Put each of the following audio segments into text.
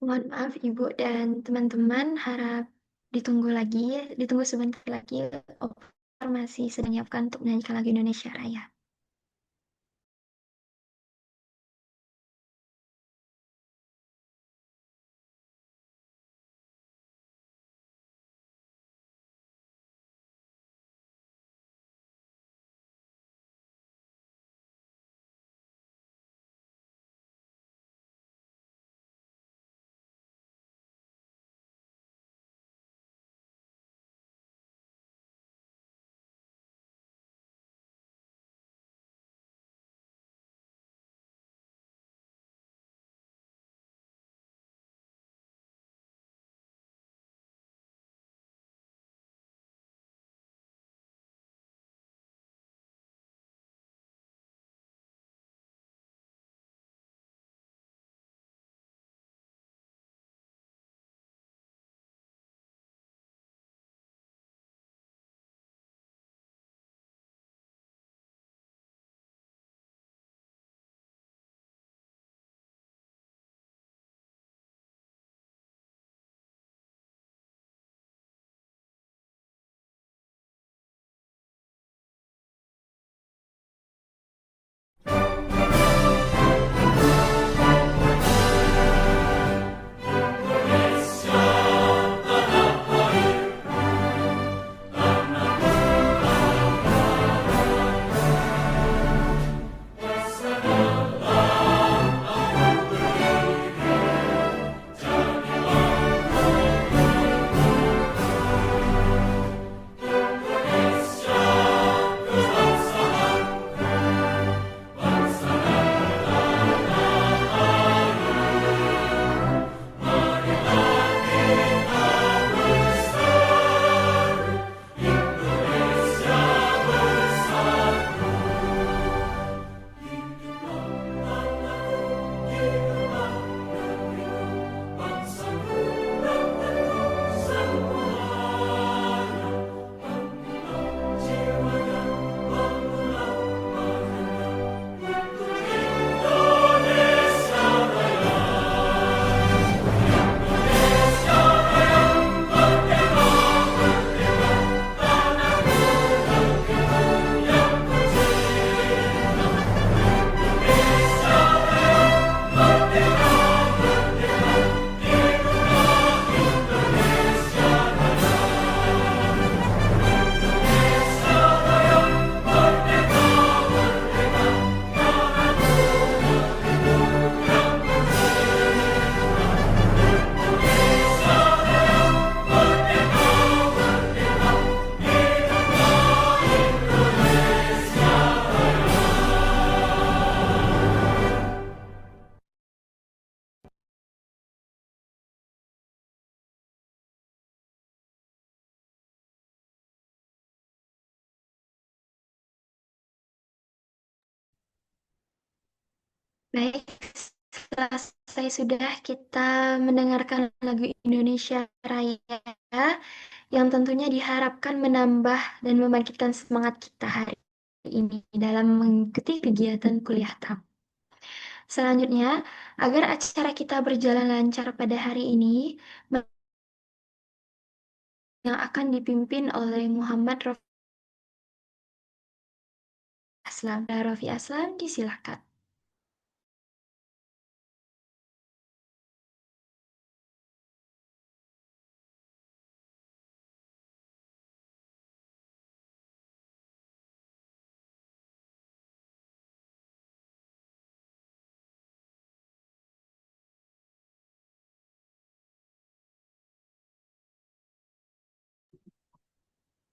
Mohon maaf Ibu dan teman-teman, harap ditunggu sebentar lagi. Operator masih sedang menyiapkan untuk menyanyikan lagu Indonesia Raya. Baik, setelah selesai sudah kita mendengarkan lagu Indonesia Raya yang tentunya diharapkan menambah dan membangkitkan semangat kita hari ini dalam mengikuti kegiatan kuliah TAP. Selanjutnya, agar acara kita berjalan lancar pada hari ini, yang akan dipimpin oleh Muhammad Rofi Aslam. Rofi Aslam, disilahkan.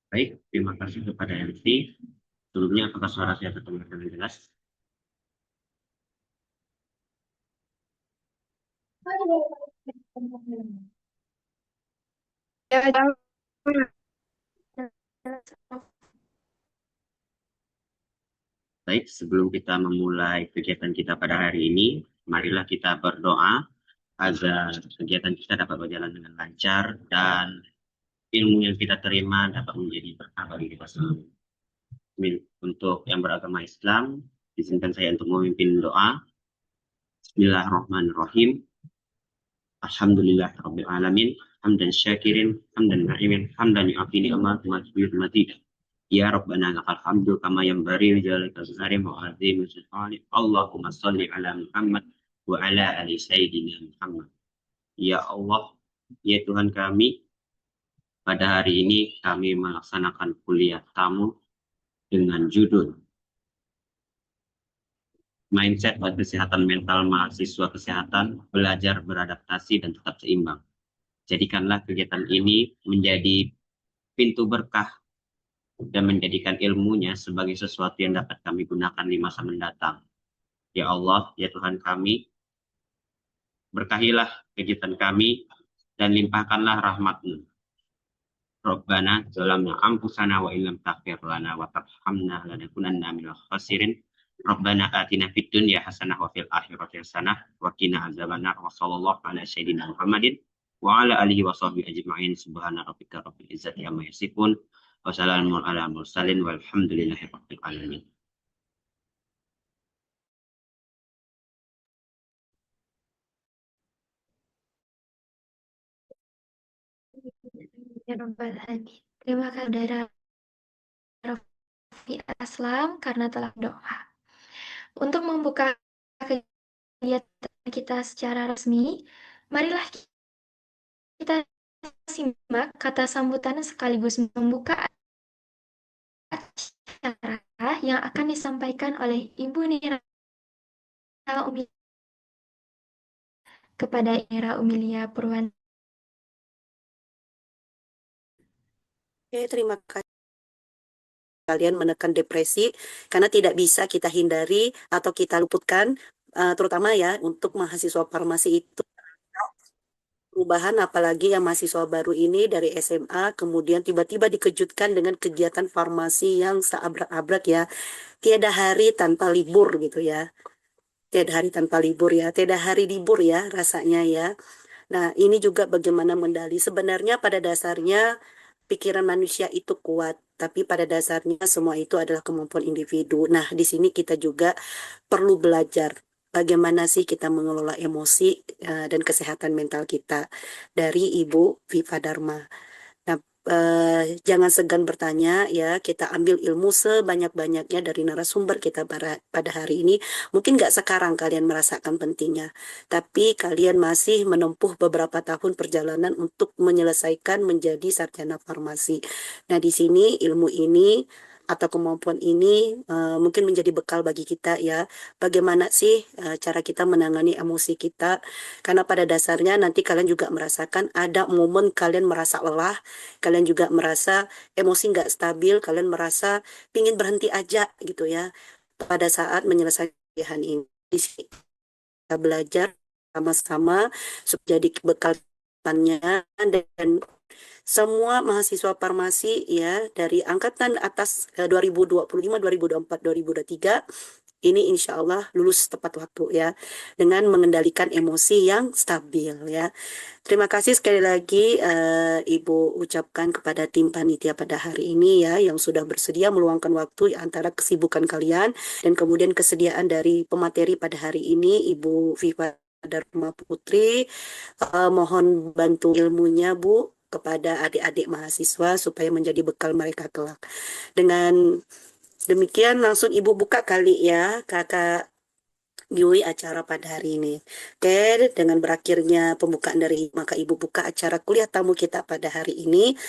Baik, terima kasih kepada MC. Sebelumnya, apakah suara saya terdengar dengan jelas? Baik, sebelum kita memulai kegiatan kita pada hari ini, marilah kita berdoa agar kegiatan kita dapat berjalan dengan lancar dan ilmu yang kita terima dapat menjadi berkah bagi kita semua. Amin. Untuk yang beragama Islam, izinkan saya untuk memimpin doa. Bismillahirrahmanirrahim. Alhamdulillah Rabbil Alamin. Hamdan syakirin, hamdan na'imin, hamdan yu'afi ni'mat, mazid. Ya Rabbana lakal hamdu kama yanbaghi li jalalika karim wa azimi sultanik. Allahumma salli ala Muhammad wa ala ali Sayyidina Muhammad. Ya Allah, ya Tuhan kami, pada hari ini kami melaksanakan kuliah tamu dengan judul Mindset dan Kesehatan Mental Mahasiswa Kesehatan, Belajar Beradaptasi dan Tetap Seimbang. Jadikanlah kegiatan ini menjadi pintu berkah dan menjadikan ilmunya sebagai sesuatu yang dapat kami gunakan di masa mendatang. Ya Allah, ya Tuhan kami, berkahilah kegiatan kami dan limpahkanlah rahmat-Mu. Rabbana zalamna anfusana wa illam taghfir lana wa tarhamna lanakunanna minal khasirin. Rabbana atina fid dunya hasanah wa fil akhirati hasanah wa qina azabannar wa sallallahu ala sayyidina Muhammadin wa ala alihi wa sahbihi ajma'in subhana rabbika rabbil izzati amma yasifun wa salamun ala mursalin walhamdulillahi rabbil alamin. Ya Rabbal Alamin. Terima kasih saudara Raffi Aslam karena telah doa. Untuk membuka kegiatan kita secara resmi, marilah kita simak kata sambutan sekaligus membuka acara yang akan disampaikan oleh Ibu Nira Umi kepada Nira Umilia Purwan. Oke, terima kasih kalian menekan depresi karena tidak bisa kita hindari atau kita luputkan, terutama ya untuk mahasiswa farmasi itu perubahan, apalagi yang mahasiswa baru ini dari SMA kemudian tiba-tiba dikejutkan dengan kegiatan farmasi yang seabrak-abrak ya, tiada hari tanpa libur gitu ya, tiada hari tanpa libur ya, tiada hari libur ya rasanya ya. Nah, ini juga bagaimana mendali. Sebenarnya pada dasarnya pikiran manusia itu kuat, tapi pada dasarnya semua itu adalah kemampuan individu. Nah, di sini kita juga perlu belajar bagaimana sih kita mengelola emosi dan kesehatan mental kita dari Ibu Viva Dharma. Nah, jangan segan bertanya ya, kita ambil ilmu sebanyak-banyaknya dari narasumber kita pada hari ini. Mungkin nggak sekarang kalian merasakan pentingnya, tapi kalian masih menempuh beberapa tahun perjalanan untuk menyelesaikan menjadi sarjana farmasi. Nah, di sini ilmu ini atau kemampuan ini mungkin menjadi bekal bagi kita ya. Bagaimana sih cara kita menangani emosi kita? Karena pada dasarnya nanti kalian juga merasakan ada momen kalian merasa lelah, kalian juga merasa emosi nggak stabil, kalian merasa pingin berhenti aja gitu ya. Pada saat menyelesaikan pilihan ini, di sini kita belajar sama-sama supaya jadi bekal depannya dan semua mahasiswa farmasi ya dari angkatan atas 2025, 2024, 2023 ini insya Allah lulus tepat waktu ya dengan mengendalikan emosi yang stabil ya. Terima kasih sekali lagi Ibu ucapkan kepada tim panitia pada hari ini ya yang sudah bersedia meluangkan waktu antara kesibukan kalian dan kemudian kesediaan dari pemateri pada hari ini Ibu Viva Dharma Putri. Mohon bantu ilmunya Bu kepada adik-adik mahasiswa supaya menjadi bekal mereka kelak. Dengan demikian langsung Ibu buka kali ya Kakak Yui acara pada hari ini. Oke, dengan berakhirnya pembukaan dari maka Ibu buka acara kuliah tamu kita pada hari ini.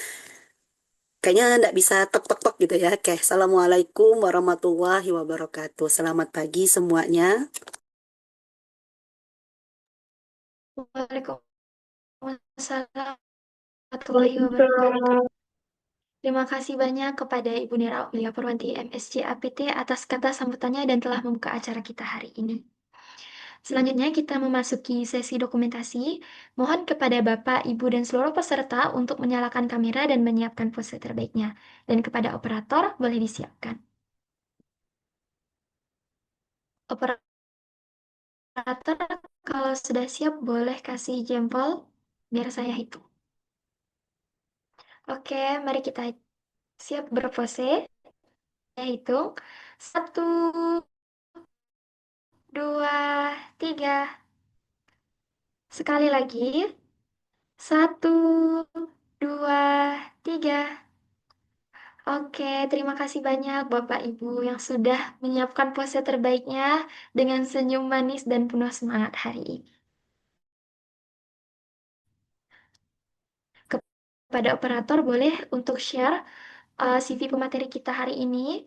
Kayaknya nggak bisa tok-tok-tok gitu ya. Oke, Assalamualaikum warahmatullahi wabarakatuh. Selamat pagi semuanya. Waalaikumsalam warahmatullahi wabarakatuh. Terima kasih banyak kepada Ibu Nira Aulia Purwanti MSc APT atas kata sambutannya dan telah membuka acara kita hari ini. Selanjutnya kita memasuki sesi dokumentasi. Mohon kepada Bapak, Ibu, dan seluruh peserta untuk menyalakan kamera dan menyiapkan pose terbaiknya. Dan kepada operator boleh disiapkan. Operator, kalau sudah siap boleh kasih jempol biar saya hitung. Oke, mari kita siap berpose. Saya hitung. 1, 2, 3. Sekali lagi. Satu, dua, tiga. Oke, terima kasih banyak Bapak Ibu yang sudah menyiapkan pose terbaiknya dengan senyum manis dan penuh semangat hari ini. Kepada operator boleh untuk share CV pemateri kita hari ini.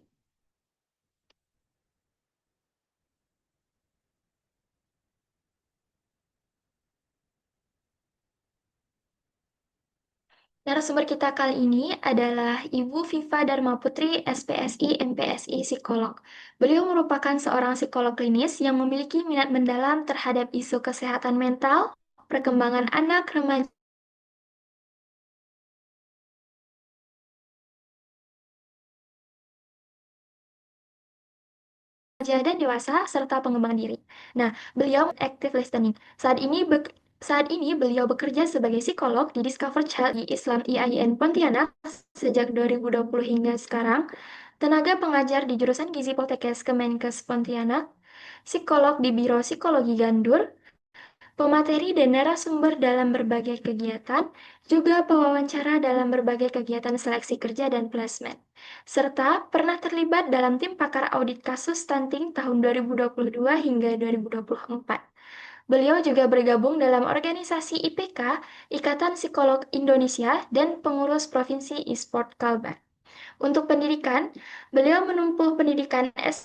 Narasumber kita kali ini adalah Ibu Viva Dharma Putri, SPSI, MPSI, psikolog. Beliau merupakan seorang psikolog klinis yang memiliki minat mendalam terhadap isu kesehatan mental, perkembangan anak, remaja, dan dewasa, serta pengembangan diri. Nah, beliau active listening. Saat ini beliau bekerja sebagai psikolog di Discover Child di Islam IAIN Pontianak sejak 2020 hingga sekarang, tenaga pengajar di jurusan Gizi Poltekkes Kemenkes Pontianak, psikolog di Biro Psikologi Gandur, pemateri dan narasumber dalam berbagai kegiatan, juga pewawancara dalam berbagai kegiatan seleksi kerja dan plasma, serta pernah terlibat dalam tim pakar audit kasus stunting tahun 2022 hingga 2024. Beliau juga bergabung dalam organisasi IPK, Ikatan Psikolog Indonesia, dan pengurus Provinsi e-sport Kalbar. Untuk pendidikan, beliau menempuh pendidikan S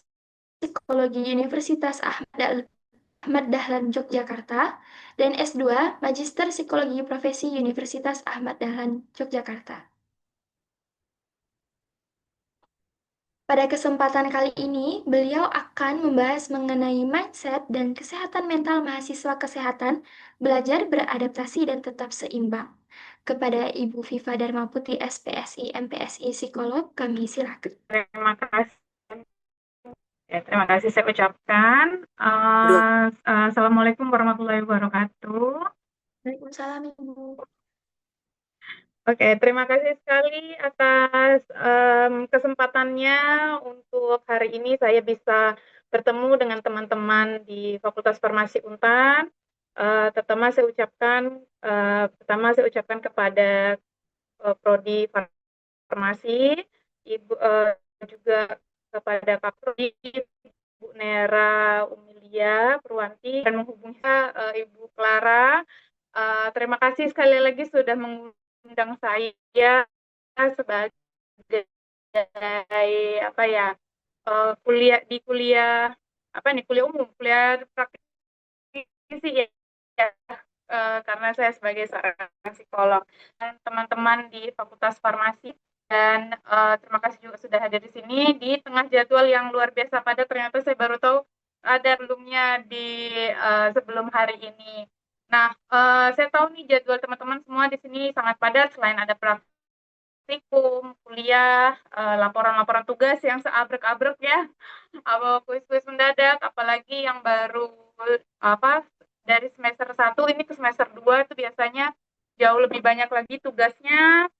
Psikologi Universitas Ahmad Dahlan Yogyakarta dan S2 Magister Psikologi Profesi Universitas Ahmad Dahlan Yogyakarta. Pada kesempatan kali ini, beliau akan membahas mengenai mindset dan kesehatan mental mahasiswa kesehatan, belajar beradaptasi dan tetap seimbang. Kepada Ibu Viva Dharma Putri, SPSI, MPSI, psikolog, kami silakan. Terima kasih. Ya, terima kasih saya ucapkan. Dua. Assalamualaikum warahmatullahi wabarakatuh. Waalaikumsalam, Ibu. Oke, terima kasih sekali atas kesempatannya untuk hari ini saya bisa bertemu dengan teman-teman di Fakultas Farmasi Untan. Pertama saya ucapkan kepada Prodi Farmasi, Ibu juga kepada Pak Prodi, Bu Nera Umilia Purwanti, dan menghubungi Ibu Clara. Terima kasih sekali lagi sudah mengundang saya sebagai kuliah umum, kuliah praktisi ya, karena saya sebagai seorang psikolog dan teman-teman di Fakultas Farmasi. Dan terima kasih juga sudah hadir di sini di tengah jadwal yang luar biasa padat. Ternyata saya baru tahu ada belumnya di sebelum hari ini. Nah, saya tahu nih jadwal teman-teman semua di sini sangat padat. Selain ada praktikum, kuliah, laporan-laporan tugas yang seabrek-abrek ya, kuis-kuis mendadak, apalagi yang baru dari semester 1 ini ke semester 2 itu biasanya jauh lebih banyak lagi tugasnya,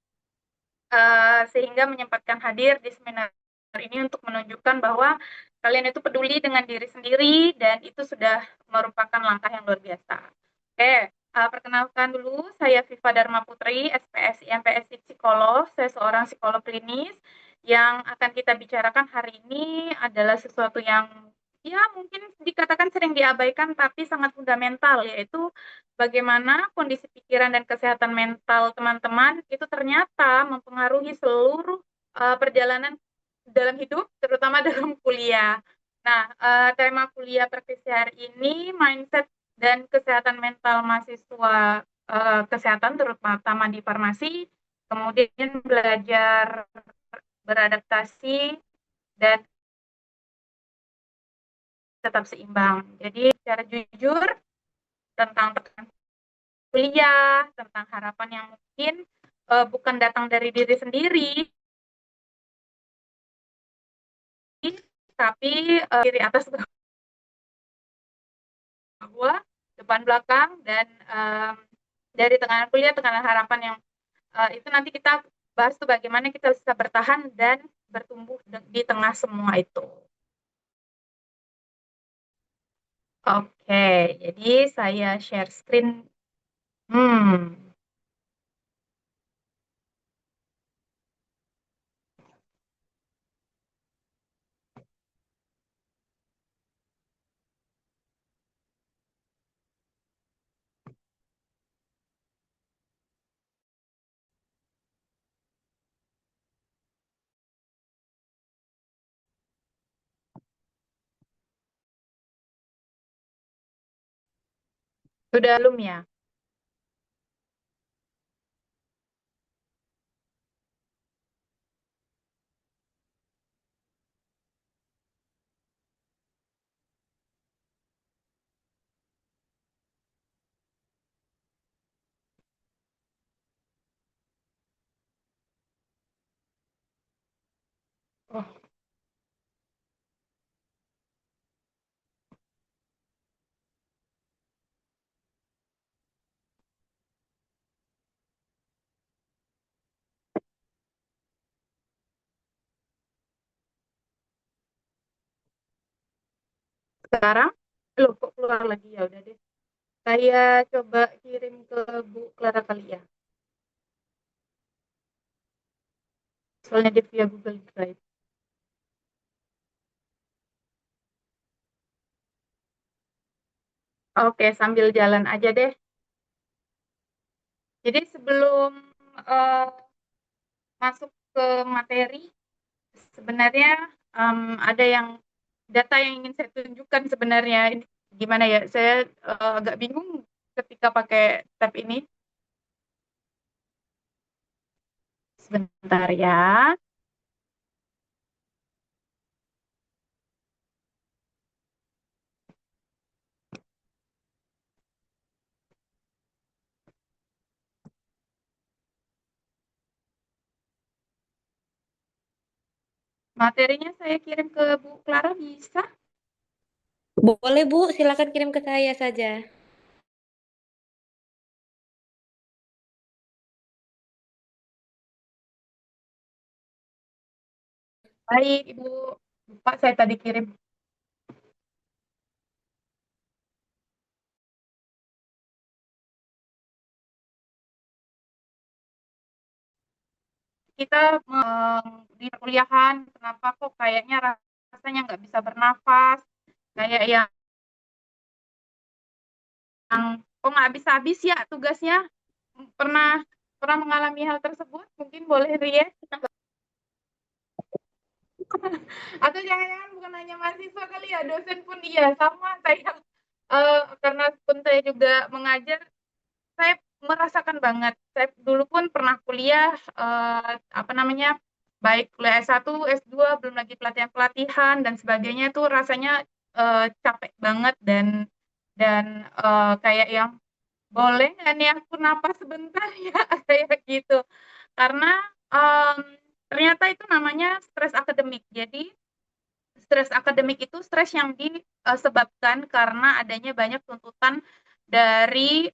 sehingga menyempatkan hadir di seminar ini untuk menunjukkan bahwa kalian itu peduli dengan diri sendiri dan itu sudah merupakan langkah yang luar biasa. Oke, perkenalkan dulu, saya Viva Dharma Putri, SPSI MPSI Psikolog. Saya seorang psikolog klinis. Yang akan kita bicarakan hari ini adalah sesuatu yang ya mungkin dikatakan sering diabaikan tapi sangat fundamental, yaitu bagaimana kondisi pikiran dan kesehatan mental teman-teman itu ternyata mempengaruhi seluruh perjalanan dalam hidup, terutama dalam kuliah. Nah, tema kuliah praktisi hari ini mindset dan kesehatan mental mahasiswa kesehatan, terutama di farmasi, kemudian belajar beradaptasi dan tetap seimbang. Jadi secara jujur tentang kuliah, tentang harapan yang mungkin bukan datang dari diri sendiri, tapi kiri atas bawah, depan belakang, dan dari tekanan kuliah, tekanan harapan yang itu nanti kita bahas tuh bagaimana kita bisa bertahan dan bertumbuh di tengah semua itu. Oke, jadi saya share screen. Sudah belum ya? Oh, sekarang? Loh, kok keluar lagi? Ya udah deh. Saya coba kirim ke Bu Clara kali ya. Soalnya dia via Google Drive. Oke, sambil jalan aja deh. Jadi sebelum eh, masuk ke materi, sebenarnya ada yang data yang ingin saya tunjukkan sebenarnya. Ini gimana ya? Saya agak bingung ketika pakai tab ini. Sebentar ya. Materinya saya kirim ke Bu Clara bisa? Boleh Bu, silakan kirim ke saya saja. Baik, Ibu. Lupa saya tadi kirim. Kita di perkuliahan, kenapa kok kayaknya rasanya nggak bisa bernafas, kayak yang kok nggak habis-habis ya tugasnya. Pernah pernah mengalami hal tersebut? Mungkin boleh Ria. Atau jangan-jangan bukan hanya mahasiswa kali ya, dosen pun iya sama saya. Karena pun saya juga mengajar, saya merasakan banget. Saya dulu pun pernah kuliah, apa namanya, baik kuliah S1, S2, belum lagi pelatihan-pelatihan dan sebagainya itu rasanya capek banget dan kayak yang boleh nggak nih aku napas sebentar ya kayak gitu. Karena em, ternyata itu namanya stres akademik. Jadi stres akademik itu stres yang disebabkan karena adanya banyak tuntutan dari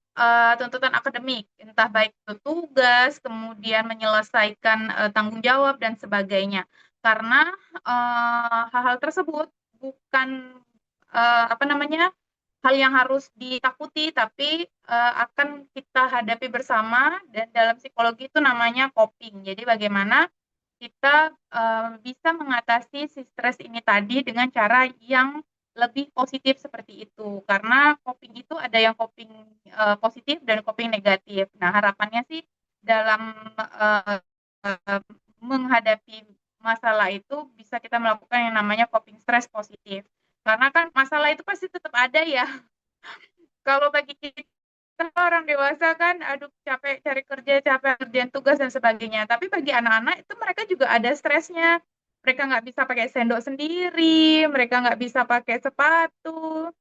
tuntutan akademik, entah baik itu tugas, kemudian menyelesaikan tanggung jawab dan sebagainya. Karena hal-hal tersebut bukan apa namanya hal yang harus ditakuti, tapi akan kita hadapi bersama dan dalam psikologi itu namanya coping. Jadi bagaimana kita bisa mengatasi si stres ini tadi dengan cara yang lebih positif seperti itu. Karena coping itu ada yang coping positif dan coping negatif. Nah, harapannya sih dalam uh, menghadapi masalah itu bisa kita melakukan yang namanya coping stress positif. Karena kan masalah itu pasti tetap ada ya. Kalau bagi kita orang dewasa kan, aduh capek cari kerja, capek kerjaan tugas dan sebagainya. Tapi bagi anak-anak itu mereka juga ada stresnya. Mereka nggak bisa pakai sendok sendiri, mereka nggak bisa pakai sepatu.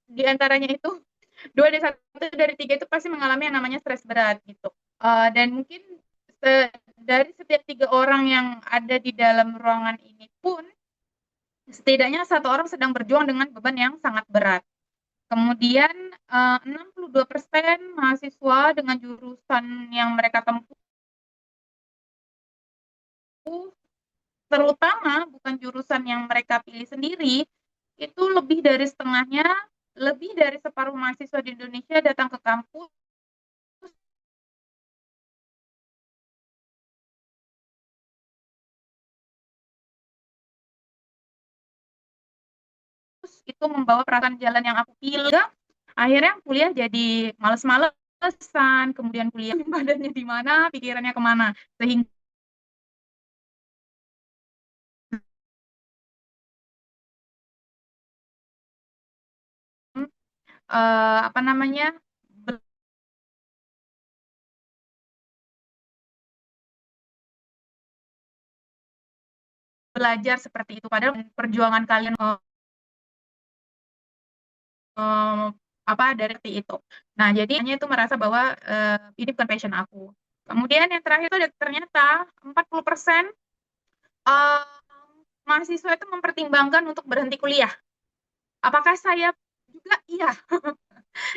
Di antaranya itu, dua dari satu dari tiga itu pasti mengalami yang namanya stres berat gitu. Dan mungkin dari setiap tiga orang yang ada di dalam ruangan ini pun, setidaknya satu orang sedang berjuang dengan beban yang sangat berat. Kemudian 62% mahasiswa dengan jurusan yang mereka tempuh, terutama bukan jurusan yang mereka pilih sendiri, itu lebih dari setengahnya, lebih dari separuh mahasiswa di Indonesia datang ke kampus itu membawa perasaan jalan yang aku pilih. Akhirnya kuliah jadi males-malesan, kemudian kuliah badannya di mana, pikirannya kemana. Sehingga apa namanya, belajar seperti itu. Padahal perjuangan kalian apa dari itu. Nah, jadi hanya itu merasa bahwa ini bukan passion aku. Kemudian yang terakhir itu ternyata 40% eh, mahasiswa itu mempertimbangkan untuk berhenti kuliah. Apakah saya juga? Iya.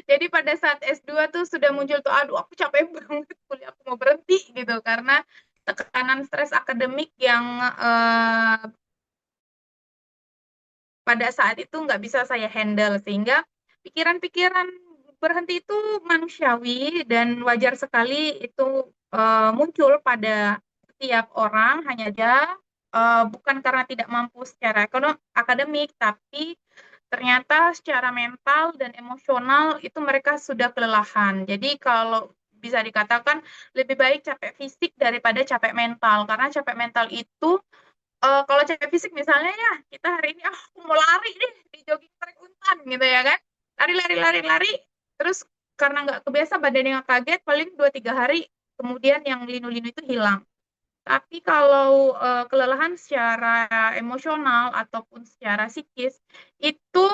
Jadi pada saat S2 tuh sudah muncul tuh, aduh aku capek banget kuliah, aku mau berhenti gitu. Karena tekanan stres akademik yang pada saat itu nggak bisa saya handle. Sehingga pikiran-pikiran berhenti itu manusiawi dan wajar sekali itu muncul pada setiap orang, hanya aja bukan karena tidak mampu secara akademik, tapi ternyata secara mental dan emosional itu mereka sudah kelelahan. Jadi kalau bisa dikatakan lebih baik capek fisik daripada capek mental, karena capek mental itu kalau capek fisik misalnya ya, kita hari ini aku mau lari deh di jogging track Untan gitu ya kan. Lari, terus karena nggak kebiasa badannya nggak kaget, paling 2-3 hari kemudian yang linu-linu itu hilang. Tapi kalau kelelahan secara emosional ataupun secara psikis itu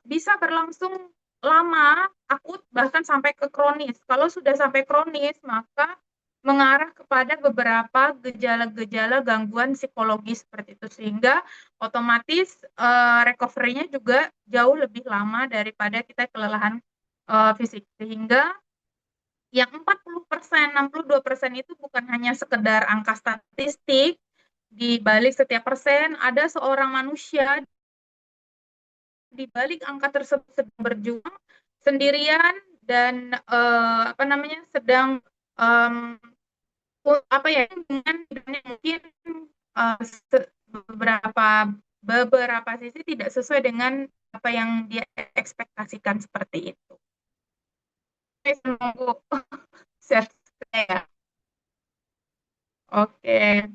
bisa berlangsung lama, akut, bahkan sampai ke kronis. Kalau sudah sampai kronis, maka mengarah kepada beberapa gejala-gejala gangguan psikologis seperti itu. Sehingga otomatis recovery-nya juga jauh lebih lama daripada kita kelelahan fisik. Sehingga yang 40%, 62% itu bukan hanya sekedar angka statistik, di balik setiap persen ada seorang manusia di balik angka tersebut sedang berjuang sendirian dan apa namanya sedang um, apa ya dengan mungkin uh, beberapa beberapa sisi tidak sesuai dengan apa yang dia ekspektasikan seperti itu. Menunggu share saya. Oke.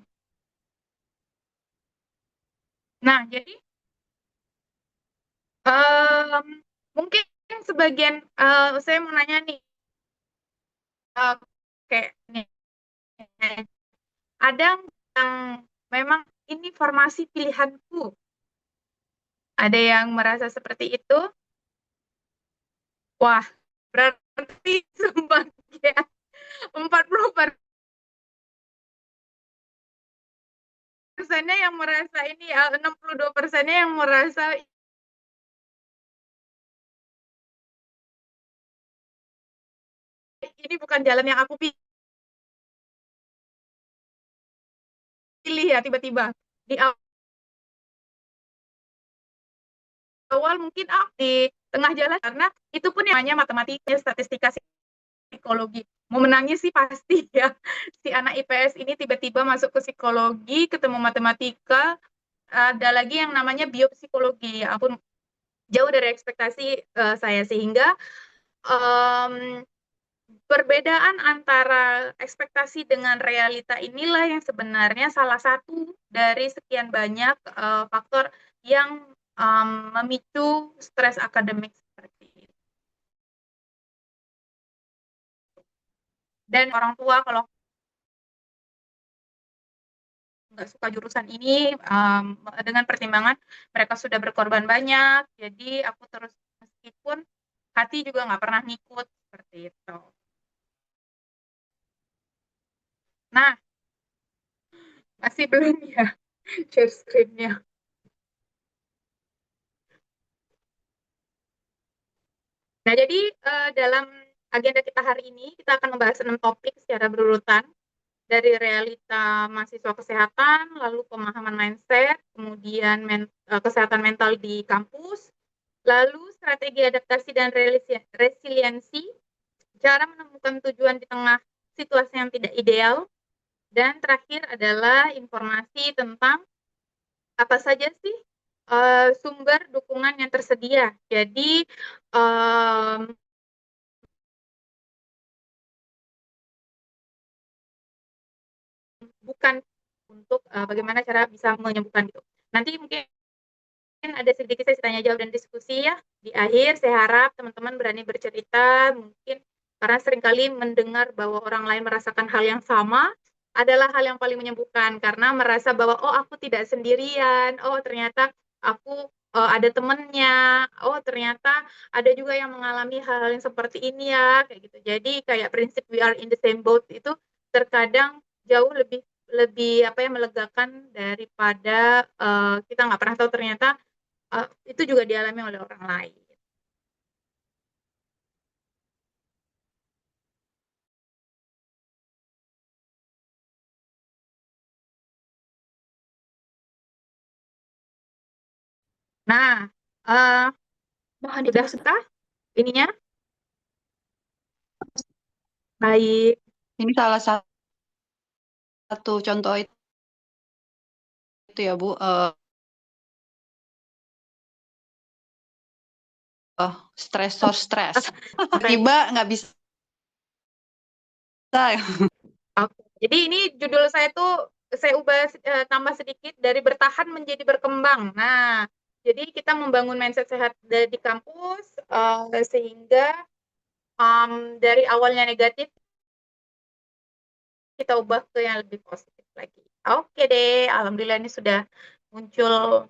Nah, jadi um, mungkin sebagian saya mau nanya nih, kayak nih, ada yang memang ini formasi pilihanku. Ada yang merasa seperti itu? Wah, berarti sebagian 40%-nya yang merasa ini, 62%-nya yang merasa ini bukan jalan yang aku pilih ya, tiba-tiba di awal mungkin di tengah jalan, karena itu pun yang namanya matematika, statistika, psikologi. Mau menangis sih pasti ya. Si anak IPS ini tiba-tiba masuk ke psikologi, ketemu matematika, ada lagi yang namanya biopsikologi. Ya ampun, jauh dari ekspektasi saya. Sehingga um, perbedaan antara ekspektasi dengan realita inilah yang sebenarnya salah satu dari sekian banyak faktor yang memicu stres akademik seperti itu. Dan orang tua kalau nggak suka jurusan ini, dengan pertimbangan mereka sudah berkorban banyak, jadi aku terus, meskipun hati juga nggak pernah ngikut seperti itu. Nah, masih belum ya share screen-nya. Nah, jadi dalam agenda kita hari ini, kita akan membahas 6 topik secara berurutan, dari realita mahasiswa kesehatan, lalu pemahaman mindset, kemudian kesehatan mental di kampus, lalu strategi adaptasi dan resiliensi, cara menemukan tujuan di tengah situasi yang tidak ideal, dan terakhir adalah informasi tentang apa saja sih sumber dukungan yang tersedia. Jadi em, bukan untuk bagaimana cara bisa menyembuhkan gitu. Nanti mungkin ada sedikit sesi tanya jawab dan diskusi ya di akhir. Saya harap teman-teman berani bercerita, mungkin karena seringkali mendengar bahwa orang lain merasakan hal yang sama adalah hal yang paling menyembuhkan, karena merasa bahwa oh aku tidak sendirian, oh ternyata aku ada temennya, oh ternyata ada juga yang mengalami hal-hal yang seperti ini ya, kayak gitu. Jadi kayak prinsip we are in the same boat itu terkadang jauh lebih lebih apa ya melegakan daripada kita nggak pernah tahu ternyata itu juga dialami oleh orang lain. Nah, uh, Mohon sudah diteruskan. kah ininya? Baik. Ini salah satu contoh itu ya Bu, stresor stres. Tiba nggak bisa. Oke. Jadi ini judul saya tuh saya ubah tambah sedikit dari bertahan menjadi berkembang. Nah, jadi kita membangun mindset sehat di kampus sehingga dari awalnya negatif kita ubah ke yang lebih positif lagi. Oke deh, alhamdulillah ini sudah muncul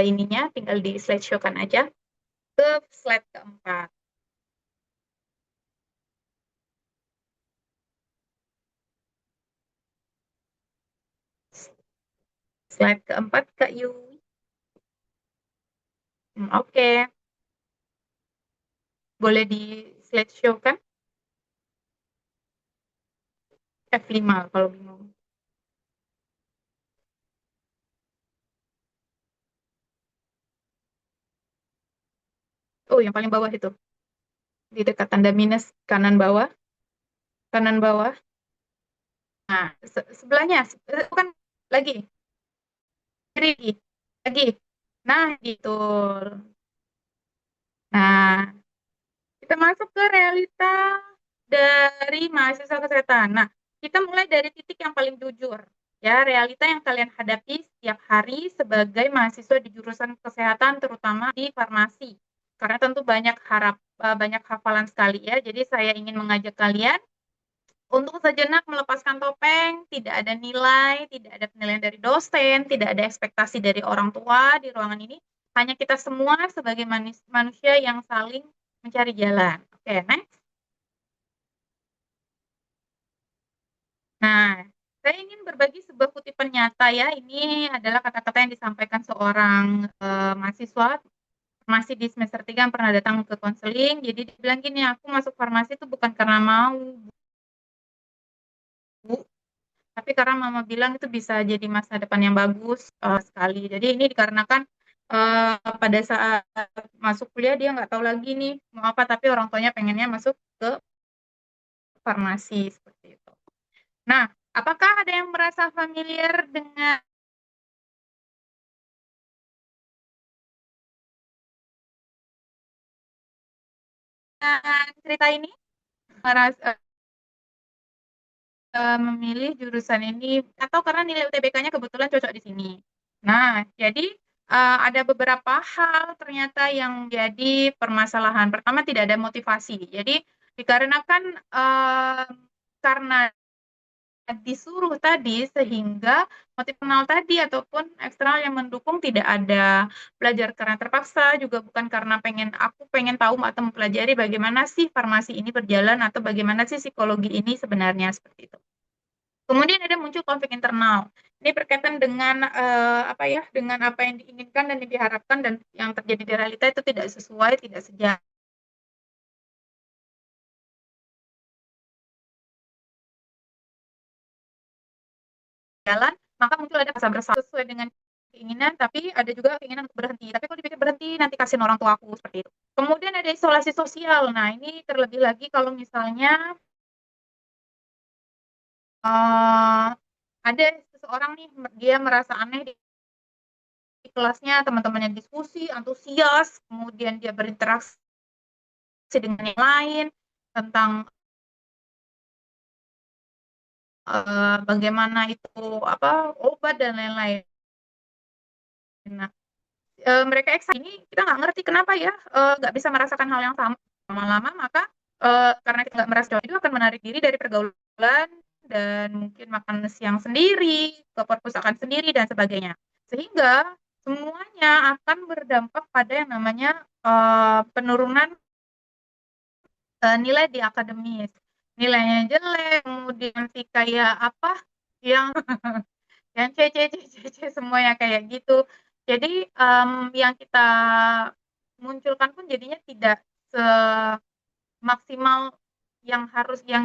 ininya, tinggal di slideshow kan aja ke slide keempat. Slide keempat Kak Yu. Oke. Boleh di slideshow kan? F5 kalau bingung. Oh, yang paling bawah itu. Di dekat tanda minus kanan bawah. Kanan bawah. Nah, sebelahnya. Bukan lagi. Kiri. Lagi. Nah, gitu. Nah, kita masuk ke realita dari mahasiswa kesehatan. Nah, kita mulai dari titik yang paling jujur. Ya, realita yang kalian hadapi setiap hari sebagai mahasiswa di jurusan kesehatan, terutama di farmasi. Karena tentu banyak hafalan sekali ya. Jadi saya ingin mengajak kalian untuk sejenak melepaskan topeng, tidak ada nilai, tidak ada penilaian dari dosen, tidak ada ekspektasi dari orang tua di ruangan ini. Hanya kita semua sebagai manusia yang saling mencari jalan. Oke, next. Nah, saya ingin berbagi sebuah kutipan nyata ya. Ini adalah kata-kata yang disampaikan seorang mahasiswa farmasi di semester 3 yang pernah datang ke konseling. Jadi dia bilang gini, aku masuk farmasi itu bukan karena mau, Bu, tapi karena mama bilang itu bisa jadi masa depan yang bagus sekali. Jadi ini dikarenakan pada saat masuk kuliah dia nggak tahu lagi nih mau apa, tapi orang tuanya pengennya masuk ke farmasi seperti itu. Nah, apakah ada yang merasa familiar dengan cerita ini? Merasa memilih jurusan ini atau karena nilai UTBK-nya kebetulan cocok di sini. Nah, jadi ada beberapa hal ternyata yang jadi permasalahan. Pertama, tidak ada motivasi. Jadi dikarenakan karena disuruh tadi sehingga motivasional tadi ataupun eksternal yang mendukung tidak ada. Belajar karena terpaksa juga bukan karena aku pengen tahu atau mempelajari bagaimana sih farmasi ini berjalan atau bagaimana sih psikologi ini sebenarnya seperti itu. Kemudian ada muncul konflik internal. Ini berkaitan dengan apa ya, dengan apa yang diinginkan dan yang diharapkan dan yang terjadi di realita itu tidak sesuai, tidak sejalan. Maka muncul ada rasa bersalah sesuai dengan keinginan, tapi ada juga keinginan untuk berhenti. Tapi kalau dipikir berhenti, nanti kasihin orang tua aku, seperti itu. Kemudian ada isolasi sosial. Nah, ini terlebih lagi kalau misalnya ada seseorang nih, dia merasa aneh di kelasnya, teman-temannya diskusi, antusias, kemudian dia berinteraksi dengan yang lain tentang bagaimana itu obat dan lain-lain. Nah, mereka excited ini kita nggak ngerti kenapa ya nggak bisa merasakan hal yang sama lama-lama, maka karena kita nggak merasa itu akan menarik diri dari pergaulan dan mungkin makan siang sendiri, ke perpustakaan sendiri dan sebagainya, sehingga semuanya akan berdampak pada yang namanya penurunan nilai di akademis, nilainya jelek, kemudian sih kayak apa yang yang C C C C C semuanya kayak gitu. Jadi yang kita munculkan pun jadinya tidak semaksimal yang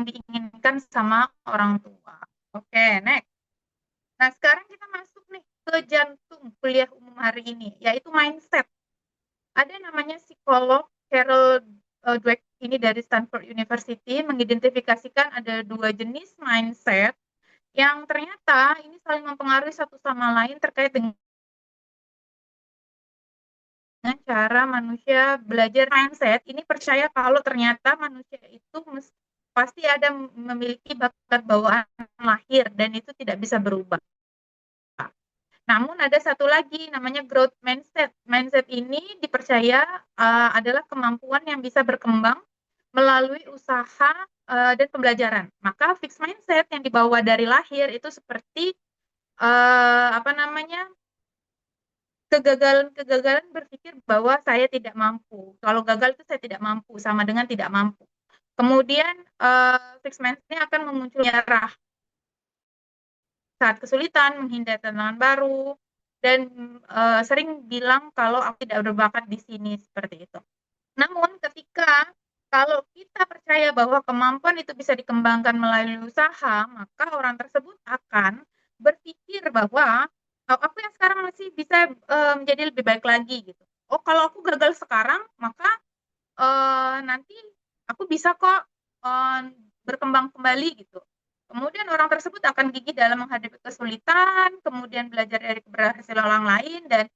diinginkan sama orang tua. Oke, next. Nah, sekarang kita masuk nih ke jantung kuliah umum hari ini, yaitu mindset. Ada namanya psikolog Carol Dweck ini dari Stanford University mengidentifikasikan ada 2 jenis mindset yang ternyata ini saling mempengaruhi satu sama lain terkait dengan cara manusia belajar. Mindset ini percaya kalau ternyata manusia itu pasti ada memiliki bakat bawaan lahir dan itu tidak bisa berubah. Namun ada satu lagi namanya growth mindset. Mindset ini dipercaya adalah kemampuan yang bisa berkembang melalui usaha dan pembelajaran. Maka fixed mindset yang dibawa dari lahir itu seperti kegagalan berpikir bahwa saya tidak mampu. Kalau gagal itu saya tidak mampu, sama dengan tidak mampu. Kemudian fixed mindset ini akan memunculkan nyerah saat kesulitan, menghindari tantangan baru, dan sering bilang kalau aku tidak berbakat di sini, seperti itu. Namun ketika kalau kita percaya bahwa kemampuan itu bisa dikembangkan melalui usaha, maka orang tersebut akan berpikir bahwa aku yang sekarang masih bisa menjadi lebih baik lagi gitu. Oh, kalau aku gagal sekarang, maka nanti aku bisa kok berkembang kembali gitu. Kemudian orang tersebut akan gigih dalam menghadapi kesulitan, kemudian belajar dari keberhasilan orang lain, dan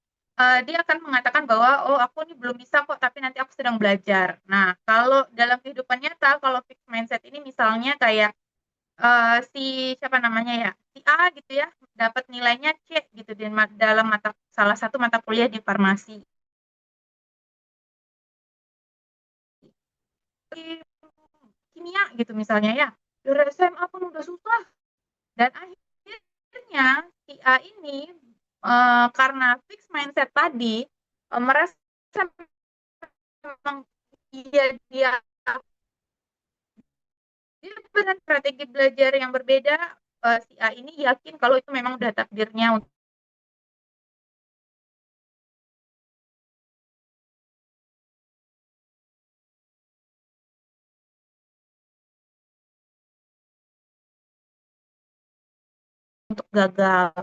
dia akan mengatakan bahwa, oh aku ini belum bisa kok, tapi nanti aku sedang belajar. Nah, kalau dalam kehidupan nyata, kalau fixed mindset ini misalnya kayak siapa namanya ya, si A gitu ya, dapat nilainya C gitu dalam salah satu mata kuliah di farmasi. Kimia gitu misalnya ya, dari SMA pun udah susah. Dan akhirnya si A ini karena fixed mindset tadi merasa memang dia dengan strategi belajar yang berbeda, si A ini yakin kalau itu memang udah takdirnya untuk gagal.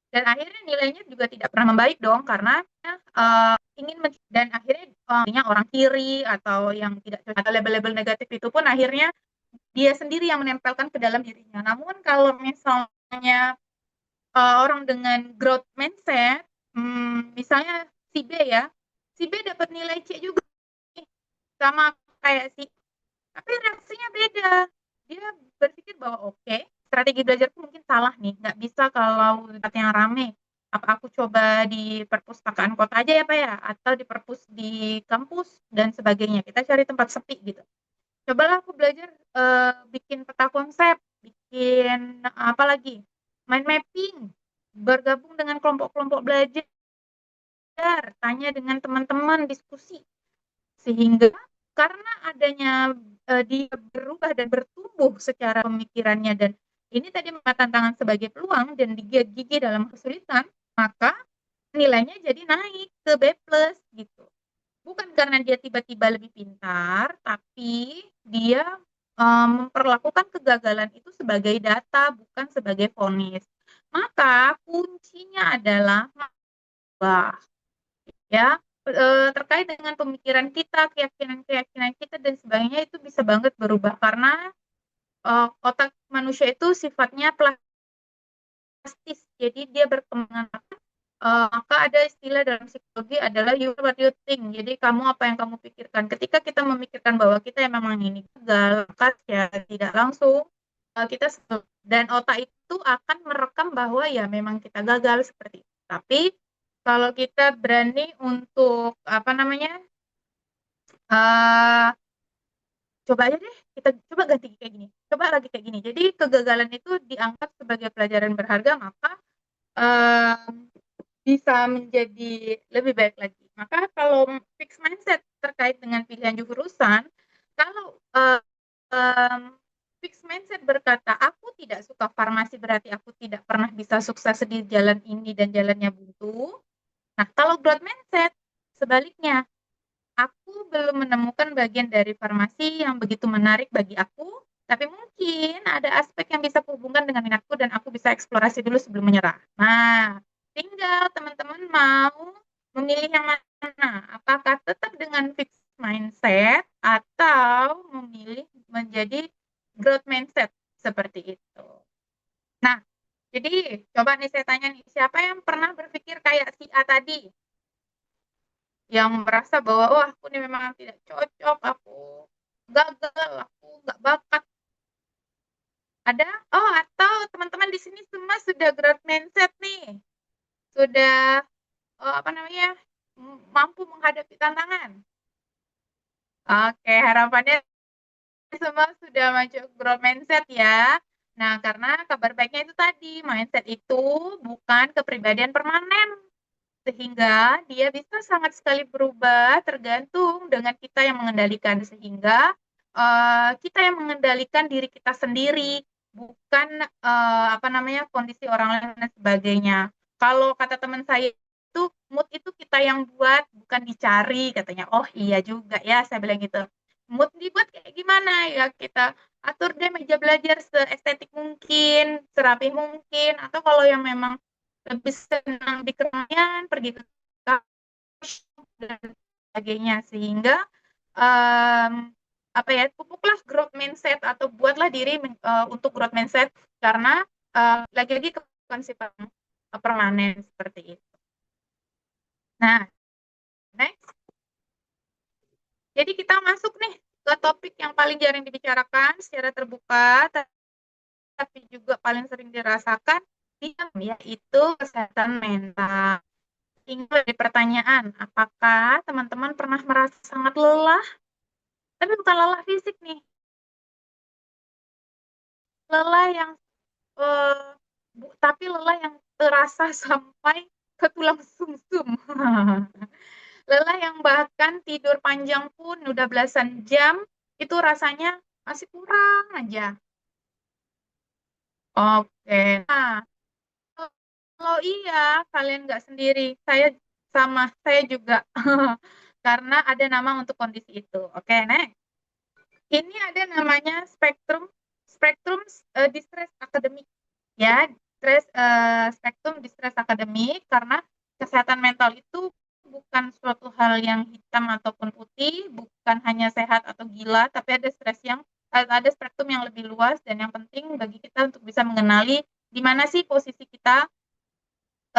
Dan akhirnya nilainya juga tidak pernah membaik dong, karena ingin dan akhirnya orang kiri atau yang tidak cocok atau label-label negatif itu pun akhirnya dia sendiri yang menempelkan ke dalam dirinya. Namun kalau misalnya orang dengan growth mindset, misalnya si B ya, si B dapat nilai C juga sama kayak si, tapi reaksinya beda. Dia berpikir bahwa oke, strategi belajarku mungkin salah nih, nggak bisa kalau tempat yang rame. Apa aku coba di perpustakaan kota aja ya Pak ya, atau di perpus di kampus dan sebagainya. Kita cari tempat sepi gitu. Cobalah aku belajar bikin peta konsep, bikin apa lagi, mind mapping, bergabung dengan kelompok-kelompok belajar, tanya dengan teman-teman, diskusi. Sehingga karena adanya dia berubah dan bertumbuh secara pemikirannya, dan ini tadi mengatakan tantangan sebagai peluang dan digigih dalam kesulitan, maka nilainya jadi naik ke B+ gitu. Bukan karena dia tiba-tiba lebih pintar, tapi dia memperlakukan kegagalan itu sebagai data, bukan sebagai vonis. Maka kuncinya adalah ya terkait dengan pemikiran kita, keyakinan kita dan sebagainya itu bisa banget berubah karena otak manusia itu sifatnya plastis, jadi dia berkembang Maka ada istilah dalam psikologi adalah you are what you think. Jadi kamu apa yang kamu pikirkan. Ketika kita memikirkan bahwa kita yang memang ini gagal, maka ya tidak langsung kita dan otak itu akan merekam bahwa ya memang kita gagal seperti itu. Tapi kalau kita berani untuk apa namanya eh coba aja deh, kita coba ganti kayak gini, coba lagi kayak gini. Jadi kegagalan itu dianggap sebagai pelajaran berharga, maka bisa menjadi lebih baik lagi. Maka kalau fix mindset terkait dengan pilihan jurusan, kalau fix mindset berkata aku tidak suka farmasi berarti aku tidak pernah bisa sukses di jalan ini dan jalannya buntu. Nah, kalau growth mindset sebaliknya, aku belum menemukan bagian dari farmasi yang begitu menarik bagi aku, tapi mungkin ada aspek yang bisa kuhubungkan dengan minatku dan aku bisa eksplorasi dulu sebelum menyerah. Nah, tinggal teman-teman mau memilih yang mana. Apakah tetap dengan fixed mindset atau memilih menjadi growth mindset seperti itu. Nah, jadi coba nih saya tanya nih, siapa yang pernah berpikir kayak si A tadi? Yang merasa bahwa wah aku ini memang tidak cocok, aku gagal, aku nggak bakat. Ada? Oh, atau teman-teman di sini semua sudah growth mindset nih, sudah apa namanya mampu menghadapi tantangan. Oke, harapannya semua sudah masuk growth mindset ya. Nah, karena kabar baiknya itu tadi, mindset itu bukan kepribadian permanen. Sehingga dia bisa sangat sekali berubah tergantung dengan kita yang mengendalikan. Sehingga kita yang mengendalikan diri kita sendiri, bukan apa namanya kondisi orang lain dan sebagainya. Kalau kata teman saya itu mood itu kita yang buat, bukan dicari katanya. Oh iya juga ya, saya bilang gitu. Mood dibuat kayak gimana ya, kita atur deh meja belajar seestetik mungkin, serapi mungkin, atau kalau yang memang lebih senang di keramaian, pergi ke kafe dan sebagainya. Sehingga um, apa ya, pupuklah growth mindset atau buatlah diri untuk growth mindset karena lagi-lagi konsep permanen seperti itu. Nah, next. Jadi kita masuk nih ke topik yang paling jarang dibicarakan secara terbuka, tapi juga paling sering dirasakan, yaitu kesehatan mental. Tinggal di pertanyaan, apakah teman-teman pernah merasa sangat lelah? Tapi bukan lelah fisik nih. Lelah yang, tapi lelah yang terasa sampai ke tulang sumsum. Lelah yang bahkan tidur panjang pun udah belasan jam, itu rasanya masih kurang aja. Oke, nah kalau iya, kalian nggak sendiri. Saya juga. Karena ada nama untuk kondisi itu. Oke, next. Ini ada namanya spektrum distress akademik. Ya, spektrum distress akademik karena kesehatan mental itu bukan suatu hal yang hitam ataupun putih, bukan hanya sehat atau gila, tapi ada spektrum yang lebih luas dan yang penting bagi kita untuk bisa mengenali di mana sih posisi kita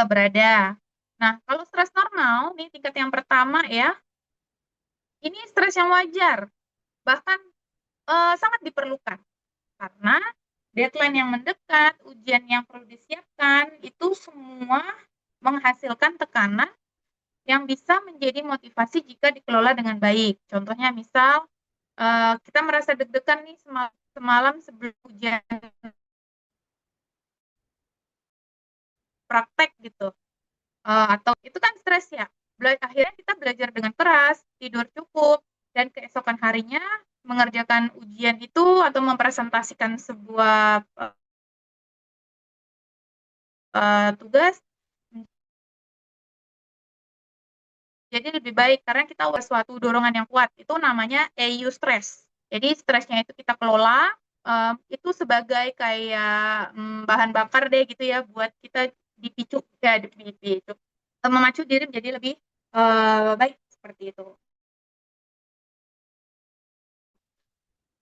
berada. Nah, kalau stres normal, nih tingkat yang pertama ya, ini stres yang wajar, bahkan sangat diperlukan. Karena deadline yang mendekat, ujian yang perlu disiapkan, itu semua menghasilkan tekanan yang bisa menjadi motivasi jika dikelola dengan baik. Contohnya misal, kita merasa deg-degan nih semalam sebelum ujian praktek gitu. Atau itu kan stres ya. Akhirnya kita belajar dengan keras, tidur cukup, dan keesokan harinya mengerjakan ujian itu atau mempresentasikan sebuah tugas jadi lebih baik karena kita suatu dorongan yang kuat. Itu namanya EU stress. Jadi stresnya itu kita kelola, itu sebagai kayak bahan bakar deh gitu ya buat kita dipicu, memacu diri menjadi lebih baik seperti itu.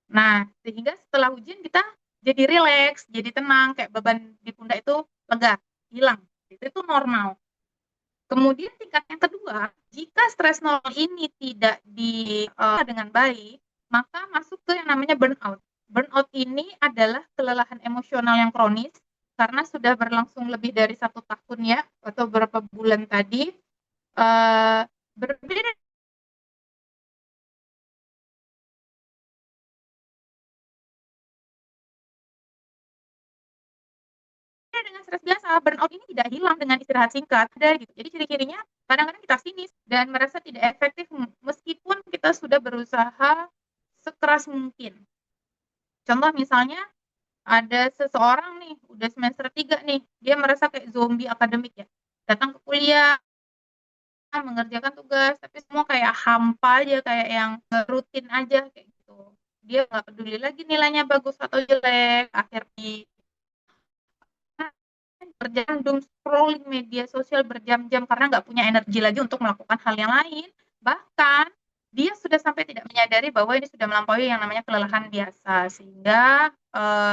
Nah, sehingga setelah ujian kita jadi rileks, jadi tenang, kayak beban di pundak itu lega, hilang. Itu normal. Kemudian tingkat yang kedua, jika stres nol ini tidak dengan baik, maka masuk ke yang namanya burnout. Burnout ini adalah kelelahan emosional yang kronis karena sudah berlangsung lebih dari 1 tahun ya, atau beberapa bulan tadi. Berbeda dengan stres biasa, burnout ini tidak hilang dengan istirahat singkat, ada gitu. Jadi ciri-cirinya kadang-kadang kita sinis dan merasa tidak efektif meskipun kita sudah berusaha sekeras mungkin. Contoh misalnya ada seseorang nih, udah semester 3 nih, dia merasa kayak zombie akademik ya. Datang ke kuliah, mengerjakan tugas, tapi semua kayak hampa aja, kayak yang rutin aja kayak gitu. Dia nggak peduli lagi nilainya bagus atau jelek, akhirnya berjam doom scrolling media sosial berjam-jam karena nggak punya energi lagi untuk melakukan hal yang lain. Bahkan dia sudah sampai tidak menyadari bahwa ini sudah melampaui yang namanya kelelahan biasa, sehingga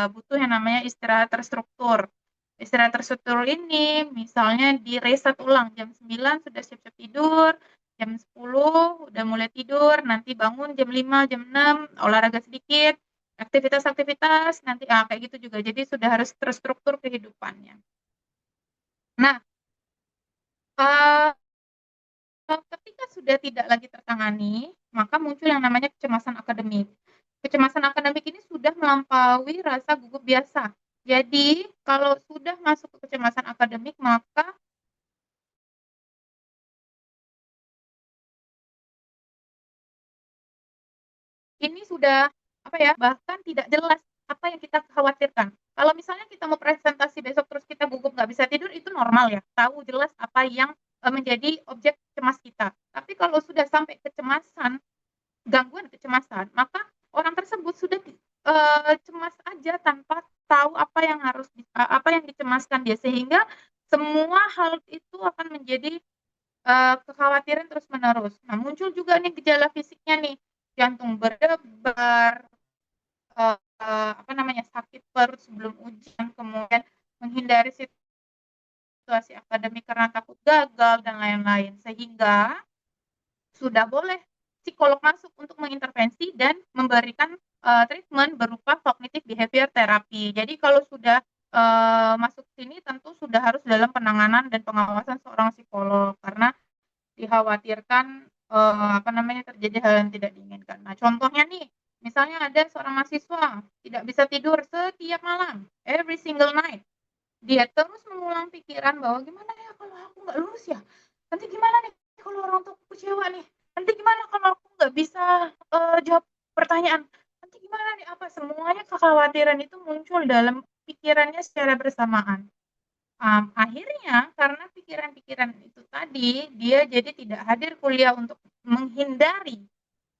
butuh yang namanya istirahat terstruktur. Istirahat terstruktur ini misalnya di reset ulang jam 9 sudah siap-siap tidur, jam 10 udah mulai tidur, nanti bangun jam 5, jam 6, olahraga sedikit, aktivitas-aktivitas, nanti kayak gitu juga. Jadi sudah harus terstruktur kehidupannya. Nah, uh, ketika sudah tidak lagi tertangani, maka muncul yang namanya kecemasan akademik. Kecemasan akademik ini sudah melampaui rasa gugup biasa. Jadi, kalau sudah masuk ke kecemasan akademik, maka ini sudah bahkan tidak jelas apa yang kita khawatirkan. Kalau misalnya kita mau presentasi besok terus kita gugup nggak bisa tidur, itu normal ya. Tahu jelas apa yang menjadi objek cemas kita. Tapi kalau sudah sampai kecemasan, gangguan kecemasan, maka orang tersebut sudah cemas aja tanpa tahu apa yang dicemaskan dia, sehingga semua hal itu akan menjadi kekhawatiran terus menerus. Nah, muncul juga nih gejala fisiknya nih, jantung berdebar, sakit perut sebelum ujian, kemudian menghindari situasi akademik karena takut gagal dan lain-lain, sehingga sudah boleh psikolog masuk untuk mengintervensi dan memberikan treatment berupa cognitive behavior therapy. Jadi kalau sudah masuk sini tentu sudah harus dalam penanganan dan pengawasan seorang psikolog karena dikhawatirkan terjadi hal yang tidak diinginkan. Nah, contohnya nih, misalnya ada seorang mahasiswa tidak bisa tidur setiap malam, every single night. Dia terus mengulang pikiran bahwa gimana ya kalau aku nggak lulus ya? Nanti gimana nih kalau orang tua aku kecewa nih? Nanti gimana kalau aku nggak bisa jawab pertanyaan? Nanti gimana nih apa? Semuanya kekhawatiran itu muncul dalam pikirannya secara bersamaan. Akhirnya karena pikiran-pikiran itu tadi, dia jadi tidak hadir kuliah untuk menghindari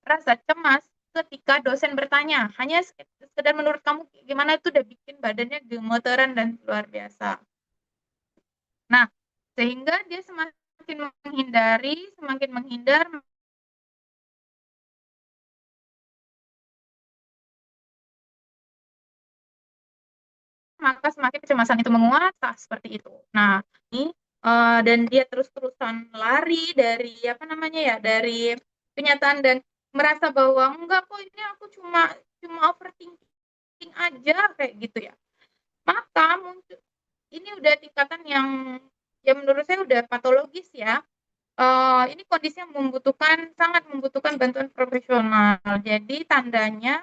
rasa cemas ketika dosen bertanya. Hanya sekedar menurut kamu gimana, itu udah bikin badannya gemeteran dan luar biasa. Nah, sehingga dia semakin menghindar, maka semakin kecemasan itu menguat, seperti itu. Nah, ini dan dia terus-terusan lari dari dari kenyataan dan merasa bahwa enggak kok, ini aku cuma overthinking aja kayak gitu ya. Maka muncul ini udah tingkatan yang menurut saya udah patologis ya. Ini kondisi yang sangat membutuhkan bantuan profesional. Jadi tandanya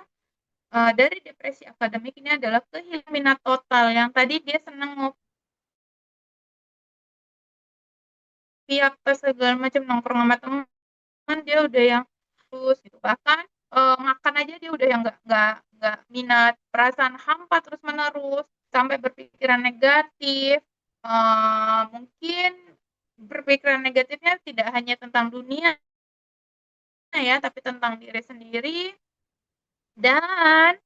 dari depresi akademik ini adalah kehilangan minat total. Yang tadi dia senang ngopi apa segala macam, nongkrong sama teman, dia udah yang terus gitu. Bahkan makan aja dia udah yang nggak minat, perasaan hampa terus menerus, sampai berpikiran negatif. Mungkin berpikiran negatifnya tidak hanya tentang dunia ya, tapi tentang diri sendiri. Dan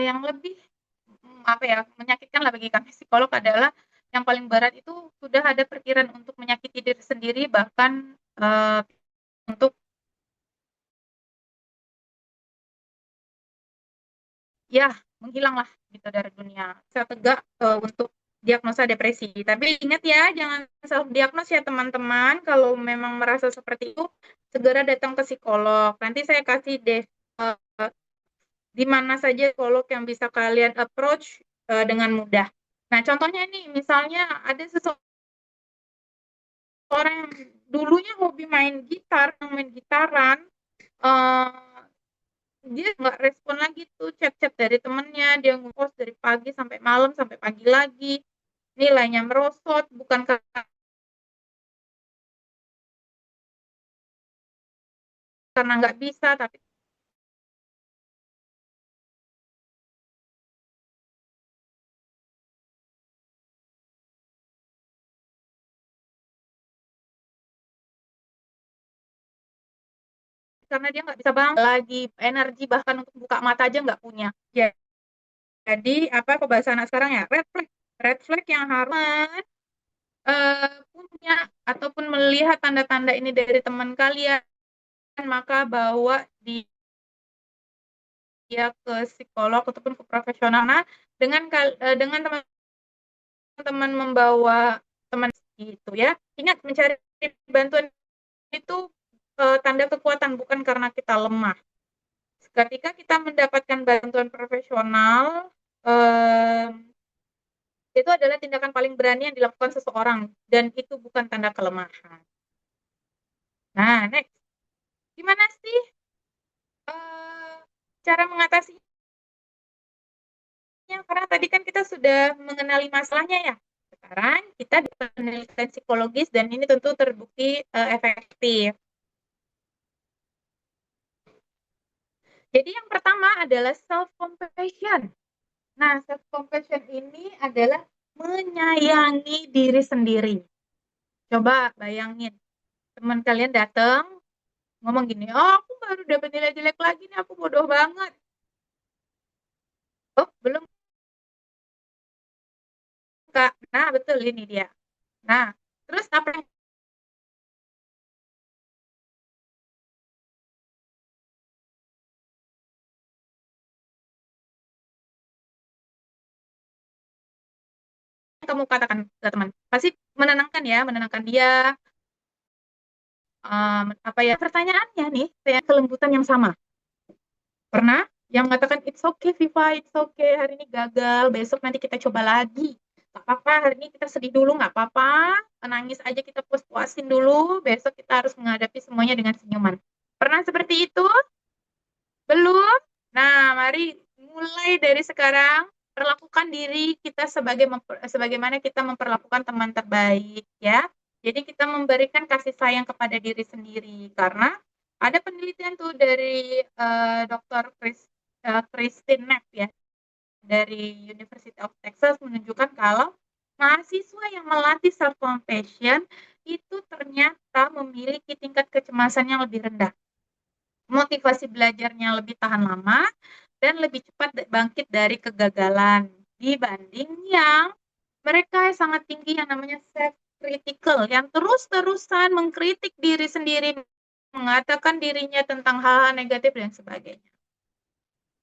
yang lebih menyakitkan lah bagi kami psikolog adalah yang paling berat itu sudah ada perkiraan untuk menyakiti diri sendiri, bahkan untuk ya menghilang lah gitu dari dunia. Saya tegak untuk diagnosa depresi. Tapi ingat ya, jangan self diagnose ya teman-teman. Kalau memang merasa seperti itu, segera datang ke psikolog. Nanti saya kasih di mana saja psikolog yang bisa kalian approach dengan mudah. Nah, contohnya nih, misalnya ada seseorang yang dulunya hobi main gitar, main gitaran, eh, dia nggak respon lagi tuh chat-chat dari temennya, dia nge-post dari pagi sampai malam, sampai pagi lagi, nilainya merosot, bukan karena nggak bisa, tapi karena dia nggak bisa bangun lagi, energi bahkan untuk buka mata aja nggak punya. Jadi apa kalau bahasa anak sekarang ya, red flag yang harus punya ataupun melihat tanda-tanda ini dari teman kalian, maka bawa dia ke psikolog ataupun ke profesional. Nah, dengan teman-teman membawa teman gitu ya. Ingat, mencari bantuan itu tanda kekuatan, bukan karena kita lemah. Ketika kita mendapatkan bantuan profesional, eh, itu adalah tindakan paling berani yang dilakukan seseorang, dan itu bukan tanda kelemahan. Nah, next. Gimana sih cara mengatasinya? Karena tadi kan kita sudah mengenali masalahnya ya. Sekarang kita di penelitian psikologis dan ini tentu terbukti efektif. Jadi yang pertama adalah self-compassion. Nah, self-compassion ini adalah menyayangi diri sendiri. Coba bayangin, teman kalian datang, ngomong gini, oh aku baru dapat nilai jelek lagi nih, aku bodoh banget. Oh, belum Kak. Nah, betul ini dia. Nah, terus apa yang kamu katakan ke teman? Pasti menenangkan ya, menenangkan dia. Apa ya pertanyaannya nih, kayak kelembutan yang sama. Pernah yang mengatakan it's okay Viva, it's okay, hari ini gagal, besok nanti kita coba lagi. Gak apa-apa, hari ini kita sedih dulu, gak apa-apa, nangis aja kita puas-puasin dulu, besok kita harus menghadapi semuanya dengan senyuman. Pernah seperti itu? Belum? Nah, mari mulai dari sekarang perlakukan diri kita sebagaimana kita memperlakukan teman terbaik ya. Jadi kita memberikan kasih sayang kepada diri sendiri karena ada penelitian tuh dari Dr. Christine Neff ya dari University of Texas menunjukkan kalau mahasiswa yang melatih self compassion itu ternyata memiliki tingkat kecemasan yang lebih rendah, motivasi belajarnya lebih tahan lama, dan lebih cepat bangkit dari kegagalan dibanding yang mereka sangat tinggi yang namanya self critical, yang terus-terusan mengkritik diri sendiri, mengatakan dirinya tentang hal-hal negatif dan sebagainya.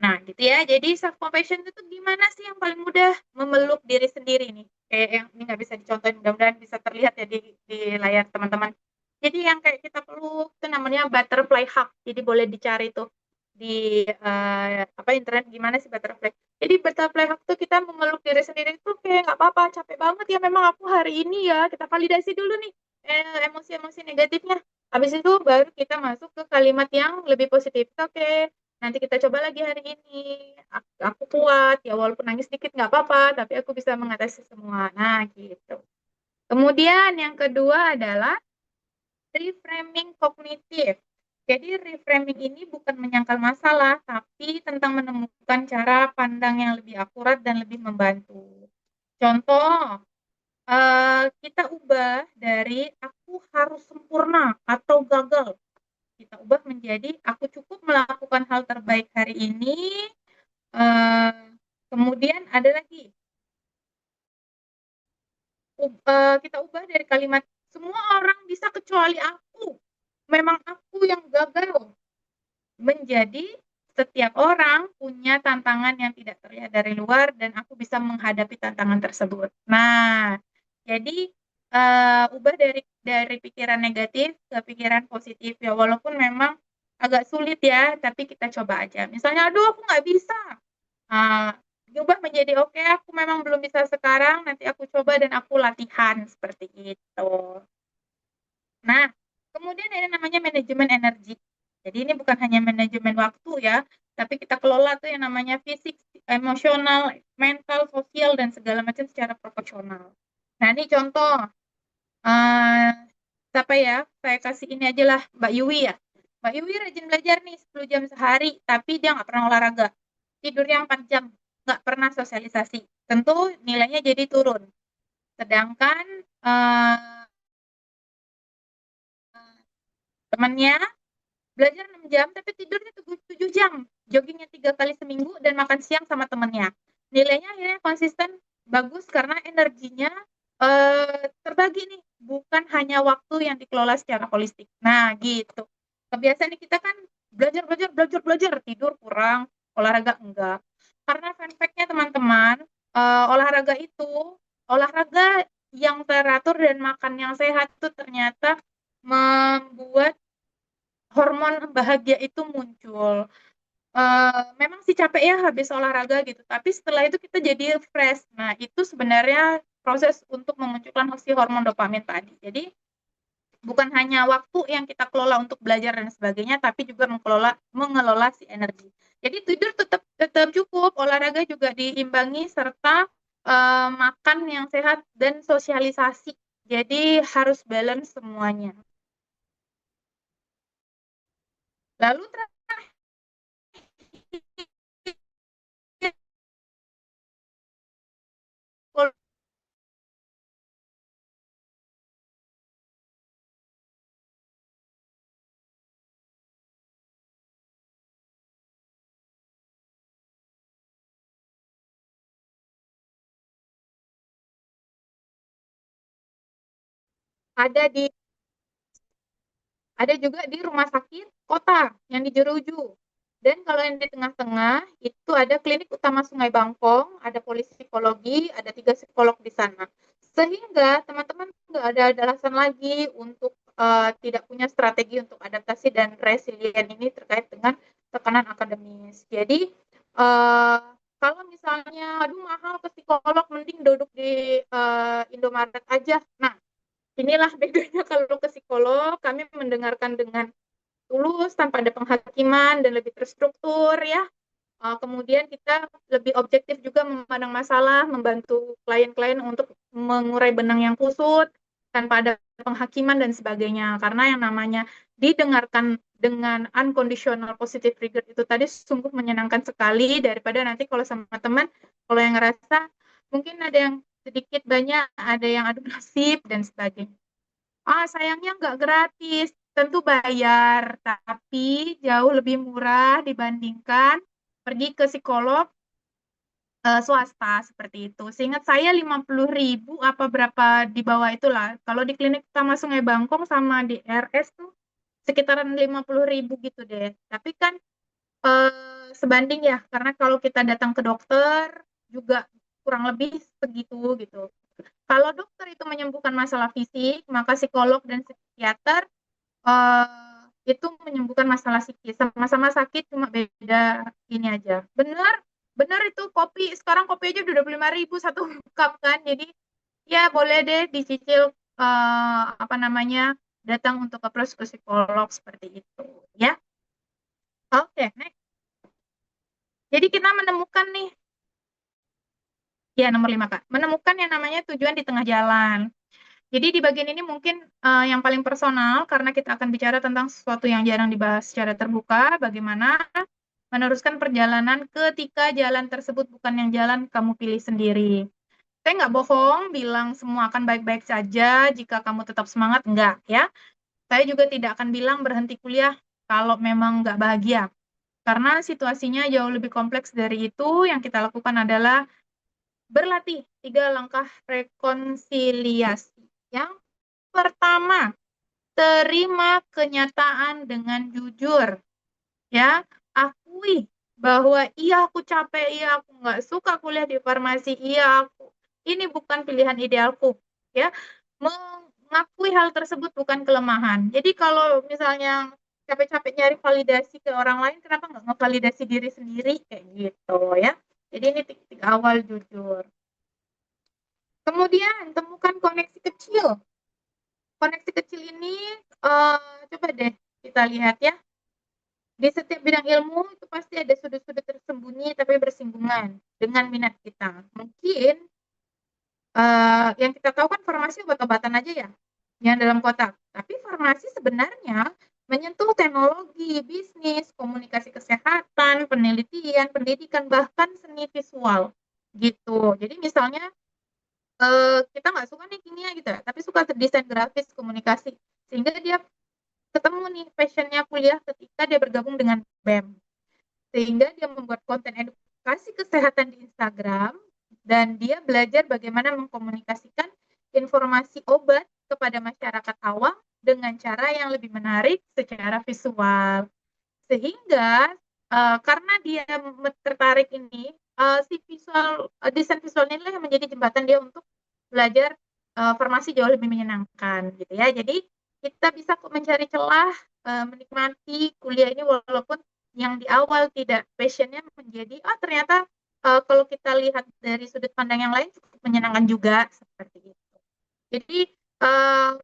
Nah, gitu ya. Jadi self compassion itu gimana sih yang paling mudah memeluk diri sendiri nih? Kayak yang ini nggak bisa dicontohin, mudah-mudahan bisa terlihat ya di layar teman-teman. Jadi yang kayak kita peluk itu namanya butterfly hug. Jadi boleh dicari tuh di apa internet gimana sih butterfly. Jadi butterfly hug tuh kita memeluk diri sendiri itu kayak nggak apa-apa, capek banget ya memang aku hari ini ya. Kita validasi dulu nih emosi-emosi negatifnya. Habis itu baru kita masuk ke kalimat yang lebih positif. Oke, nanti kita coba lagi hari ini. Aku kuat, ya walaupun nangis sedikit nggak apa-apa, tapi aku bisa mengatasi semua. Nah, gitu. Kemudian yang kedua adalah reframing kognitif. Jadi reframing ini bukan menyangkal masalah, tapi tentang menemukan cara pandang yang lebih akurat dan lebih membantu. Contoh, kita ubah dari aku harus sempurna atau gagal. Kita ubah menjadi aku cukup melakukan hal terbaik hari ini. Eh, Kemudian ada lagi, kita ubah dari kalimat semua orang bisa kecuali aku. Memang aku yang gagal, menjadi setiap orang punya tantangan yang tidak terlihat dari luar dan aku bisa menghadapi tantangan tersebut. Nah, jadi ubah dari pikiran negatif ke pikiran positif ya, walaupun memang agak sulit ya, tapi kita coba aja. Misalnya, aduh aku nggak bisa. Nah, diubah menjadi oke, aku memang belum bisa sekarang, nanti aku coba dan aku latihan seperti itu. Nah, kemudian ada namanya manajemen energi. Jadi ini bukan hanya manajemen waktu ya, tapi kita kelola tuh yang namanya fisik, emosional, mental, sosial, dan segala macam secara proporsional. Nah, ini contoh. eh Siapa ya? Saya kasih ini aja lah, Mbak Yui ya. Mbak Yui rajin belajar nih 10 jam sehari, tapi dia nggak pernah olahraga. Tidurnya 4 jam, nggak pernah sosialisasi. Tentu nilainya jadi turun. Sedangkan eh, temannya belajar 6 jam, tapi tidurnya 7 jam. Joggingnya 3 kali seminggu dan makan siang sama temannya. Nilainya akhirnya konsisten bagus karena energinya terbagi nih. Bukan hanya waktu yang dikelola secara holistik. Nah, gitu. Kebiasaan kita kan belajar, belajar, belajar, belajar. Tidur kurang, olahraga enggak. Karena fun fact-nya teman-teman, olahraga yang teratur dan makan yang sehat itu ternyata membuat hormon bahagia itu muncul. Memang sih capek ya habis olahraga gitu, tapi setelah itu kita jadi fresh. Nah, itu sebenarnya proses untuk memunculkan si hormon dopamin tadi. Jadi, bukan hanya waktu yang kita kelola untuk belajar dan sebagainya, tapi juga mengelola si energi. Jadi, tidur tetap tetap cukup, olahraga juga diimbangi, serta makan yang sehat dan sosialisasi. Jadi, harus balance semuanya. Lalu ada ada juga di rumah sakit kota yang di Jeruju. Dan kalau yang di tengah-tengah itu ada klinik utama Sungai Bangkong, ada polisi psikologi, ada 3 psikolog di sana. Sehingga teman-teman nggak ada alasan lagi untuk tidak punya strategi untuk adaptasi dan resilient ini terkait dengan tekanan akademis. Jadi kalau misalnya, aduh mahal ke psikolog, mending duduk di Indomaret aja. Nah, inilah bedanya kalau ke psikolog, kami mendengarkan dengan tulus, tanpa ada penghakiman, dan lebih terstruktur ya. Kemudian kita lebih objektif juga memandang masalah, membantu klien-klien untuk mengurai benang yang kusut, tanpa ada penghakiman dan sebagainya. Karena yang namanya didengarkan dengan unconditional positive regard itu tadi sungguh menyenangkan sekali, daripada nanti kalau sama teman, kalau yang ngerasa mungkin ada yang sedikit banyak, ada yang adu nasib dan sebagainya. Sayangnya nggak gratis, tentu bayar, tapi jauh lebih murah dibandingkan pergi ke psikolog swasta seperti itu. Seingat saya 50.000 apa berapa di bawah itulah. Kalau di klinik utama Sungai Bangkong sama di RS tuh sekitaran 50.000 gitu deh. Tapi kan sebanding ya, karena kalau kita datang ke dokter juga kurang lebih segitu gitu. Kalau dokter itu menyembuhkan masalah fisik, maka psikolog dan psikiater itu menyembuhkan masalah psikis. Sama-sama sakit, cuma beda ini aja. Benar, benar itu kopi. Sekarang kopi aja udah 25.000 satu cup kan. Jadi ya boleh deh dicicil apa namanya datang untuk approach ke psikolog seperti itu. Ya, oke, next. Jadi kita menemukan nih, ya nomor 5 Kak, menemukan yang namanya tujuan di tengah jalan. Jadi di bagian ini mungkin yang paling personal karena kita akan bicara tentang sesuatu yang jarang dibahas secara terbuka, bagaimana meneruskan perjalanan ketika jalan tersebut bukan yang jalan kamu pilih sendiri. Saya nggak bohong bilang semua akan baik-baik saja jika kamu tetap semangat, enggak ya. Saya juga tidak akan bilang berhenti kuliah kalau memang nggak bahagia. Karena situasinya jauh lebih kompleks dari itu, yang kita lakukan adalah berlatih 3 langkah rekonsiliasi. Yang pertama, terima kenyataan dengan jujur. Ya, akui bahwa iya aku capek, iya aku nggak suka kuliah di farmasi, iya aku ini bukan pilihan idealku, ya. Mengakui hal tersebut bukan kelemahan. Jadi kalau misalnya capek-capek nyari validasi ke orang lain, kenapa nggak ngevalidasi diri sendiri kayak gitu ya? Jadi ini titik awal jujur. Kemudian temukan koneksi kecil. Koneksi kecil ini coba deh kita lihat ya. Di setiap bidang ilmu itu pasti ada sudut-sudut tersembunyi tapi bersinggungan dengan minat kita. Mungkin yang kita tahu kan farmasi obat-obatan aja ya, yang dalam kotak. Tapi farmasi sebenarnya menyentuh teknologi, bisnis, komunikasi kesehatan, penelitian, pendidikan, bahkan seni visual gitu. Jadi misalnya kita nggak suka nih kimia gitu ya, tapi suka desain grafis, komunikasi, sehingga dia ketemu nih passionnya kuliah ketika dia bergabung dengan BEM, sehingga dia membuat konten edukasi kesehatan di Instagram dan dia belajar bagaimana mengkomunikasikan informasi obat kepada masyarakat awam dengan cara yang lebih menarik secara visual, sehingga karena dia tertarik ini si visual desain visualnya inilah yang menjadi jembatan dia untuk belajar farmasi jauh lebih menyenangkan gitu ya. Jadi kita bisa kok mencari celah menikmati kuliah ini walaupun yang di awal tidak passionnya menjadi ternyata kalau kita lihat dari sudut pandang yang lain cukup menyenangkan juga seperti itu. Jadi uh,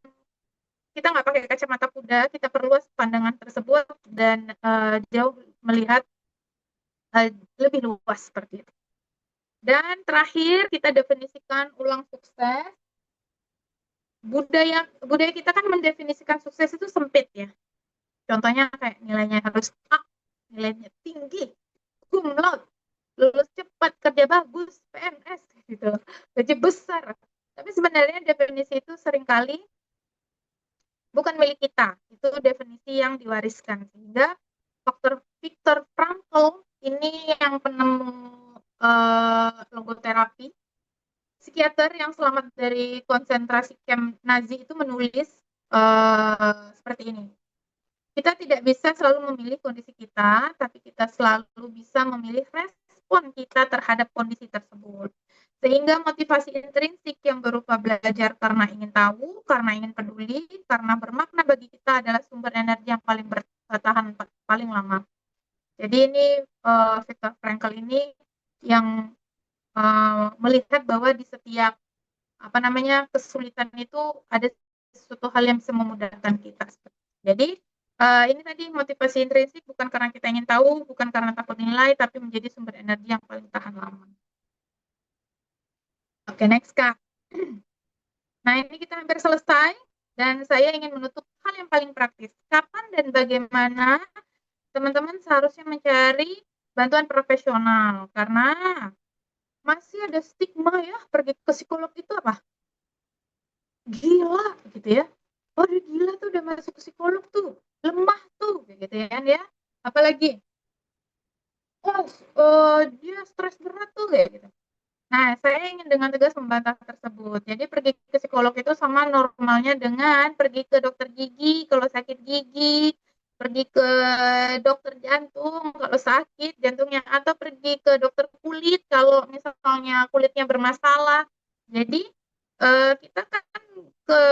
kita nggak pakai kacamata kuda, kita perluas pandangan tersebut dan jauh melihat lebih luas seperti itu. Dan terakhir kita definisikan ulang sukses. Budaya kita kan mendefinisikan sukses itu sempit ya. Contohnya kayak nilainya harus A, nilainya tinggi, cum laude, lulus cepat, kerja bagus, PNS gitu, gaji besar. Tapi sebenarnya definisi itu seringkali bukan milik kita. Itu definisi yang diwariskan. Sehingga faktor Viktor Frankl ini yang penemu logoterapi, psikiater yang selamat dari konsentrasi camp Nazi itu menulis seperti ini. Kita tidak bisa selalu memilih kondisi kita, tapi kita selalu bisa memilih respon kita terhadap kondisi tersebut. Sehingga motivasi intrinsik yang berupa belajar karena ingin tahu, karena ingin peduli, karena bermakna bagi kita adalah sumber energi yang paling bertahan paling lama. Jadi ini Viktor Frankl ini yang melihat bahwa di setiap kesulitan itu ada sesuatu hal yang bisa memudahkan kita. Jadi ini tadi motivasi intrinsik bukan karena kita ingin tahu, bukan karena takut nilai, tapi menjadi sumber energi yang paling tahan lama. Oke, next Kak. Nah, ini kita hampir selesai dan saya ingin menutup hal yang paling praktis. Kapan dan bagaimana teman-teman seharusnya mencari bantuan profesional? Karena masih ada stigma ya, pergi ke psikolog itu apa? Gila gitu ya. Oh, dia gila tuh udah masuk ke psikolog tuh. Lemah tuh gitu ya. Apalagi dia stres berat tuh kayak gitu. Nah, saya ingin dengan tegas membantah tersebut. Jadi pergi ke psikolog itu sama normalnya dengan pergi ke dokter gigi kalau sakit gigi, pergi ke dokter jantung kalau sakit jantungnya, atau pergi ke dokter kulit kalau misalnya kulitnya bermasalah. Jadi kita kan ke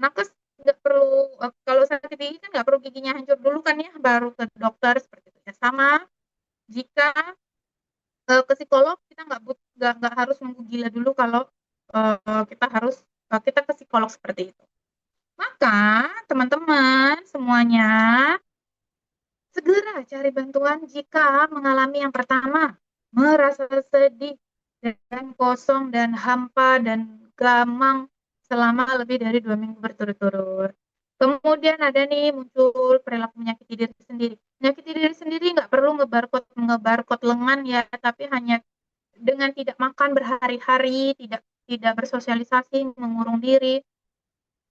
nakes nggak perlu kalau sakit gigi kan nggak perlu giginya hancur dulu kan ya baru ke dokter seperti itu ya. Sama jika ke psikolog kita nggak harus nunggu gila dulu kalau kita ke psikolog seperti itu. Maka teman-teman semuanya segera cari bantuan jika mengalami yang pertama, merasa sedih dan kosong dan hampa dan gamang selama lebih dari 2 minggu berturut-turut. Kemudian ada nih muncul perilaku menyakiti diri sendiri. Menyakiti diri sendiri nggak perlu ngebarcode lengan ya, tapi hanya dengan tidak makan berhari-hari, tidak bersosialisasi, mengurung diri,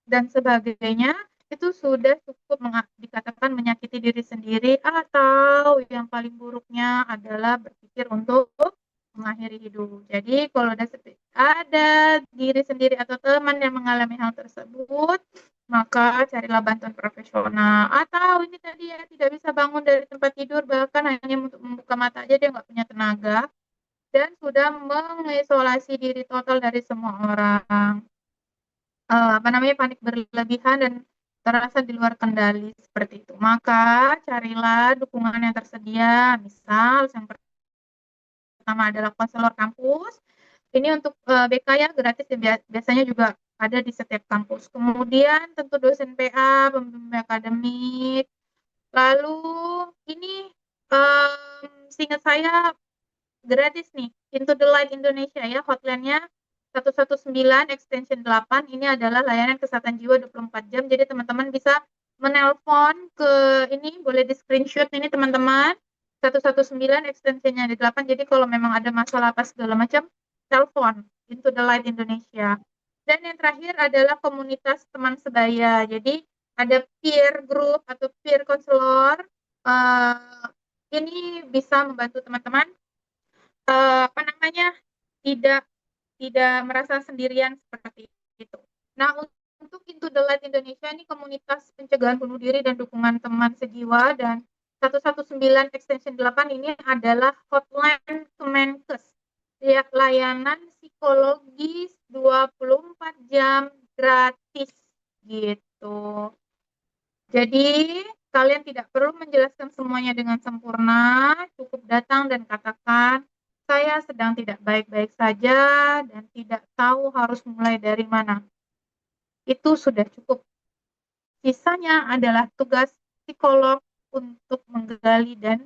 dan sebagainya, itu sudah cukup dikatakan menyakiti diri sendiri, atau yang paling buruknya adalah berpikir untuk mengakhiri hidup. Jadi kalau ada diri sendiri atau teman yang mengalami hal tersebut, maka carilah bantuan profesional. Atau ini tadi ya, tidak bisa bangun dari tempat tidur, bahkan hanya untuk membuka mata aja dia nggak punya tenaga, dan sudah mengisolasi diri total dari semua orang. Apa namanya, panik berlebihan dan terasa di luar kendali seperti itu. Maka carilah dukungan yang tersedia. Misal yang pertama adalah konselor kampus. Ini untuk BK ya, gratis ya, biasanya juga ada di setiap kampus. Kemudian tentu dosen PA, pembimbing akademik. Lalu ini seingat saya gratis nih, Into the Light Indonesia ya, hotline-nya 119 extension 8. Ini adalah layanan kesehatan jiwa 24 jam. Jadi teman-teman bisa menelpon ke ini, boleh di screenshot ini teman-teman. 119 extensionnya di 8. Jadi kalau memang ada masalah apa segala macam, telepon Into the Light Indonesia. Dan yang terakhir adalah komunitas teman sebaya. Jadi ada peer group atau peer counselor. Ini bisa membantu teman-teman apa namanya, tidak tidak merasa sendirian seperti itu. Nah, untuk Into the Light Indonesia ini komunitas pencegahan bunuh diri dan dukungan teman sejiwa, dan 119 extension 8 ini adalah hotline Kemenkes. Ya, layanan psikologis 24 jam gratis gitu. Jadi, kalian tidak perlu menjelaskan semuanya dengan sempurna, cukup datang dan katakan, saya sedang tidak baik-baik saja dan tidak tahu harus mulai dari mana. Itu sudah cukup. Sisanya adalah tugas psikolog untuk menggali dan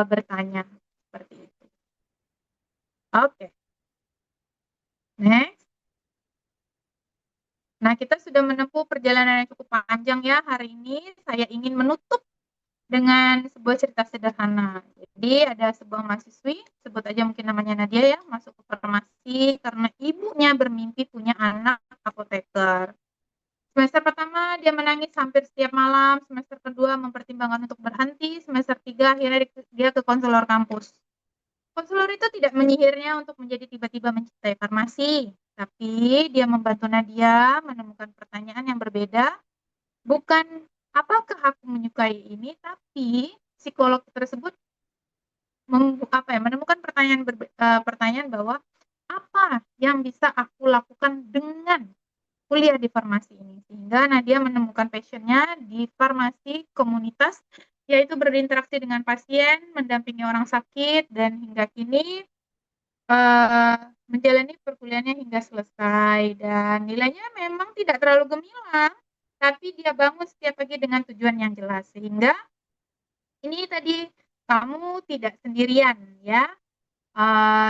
bertanya. Seperti itu. Oke. Next. Nah, kita sudah menempuh perjalanan yang cukup panjang ya hari ini. Saya ingin menutup dengan sebuah cerita sederhana. Jadi ada sebuah mahasiswi, sebut aja mungkin namanya Nadia ya, masuk ke farmasi karena ibunya bermimpi punya anak apoteker. Semester pertama dia menangis hampir setiap malam, semester kedua mempertimbangkan untuk berhenti, semester 3 akhirnya dia ke konselor kampus. Konselor itu tidak menyihirnya untuk menjadi tiba-tiba mencintai farmasi, tapi dia membantu Nadia menemukan pertanyaan yang berbeda, bukan apakah aku menyukai ini, tapi psikolog tersebut menemukan pertanyaan bahwa apa yang bisa aku lakukan dengan kuliah di farmasi ini, sehingga Nadia menemukan passionnya di farmasi komunitas, yaitu berinteraksi dengan pasien, mendampingi orang sakit, dan hingga kini menjalani perkuliahannya hingga selesai. Dan nilainya memang tidak terlalu gemilang, tapi dia bangun setiap pagi dengan tujuan yang jelas, sehingga ini tadi kamu tidak sendirian ya.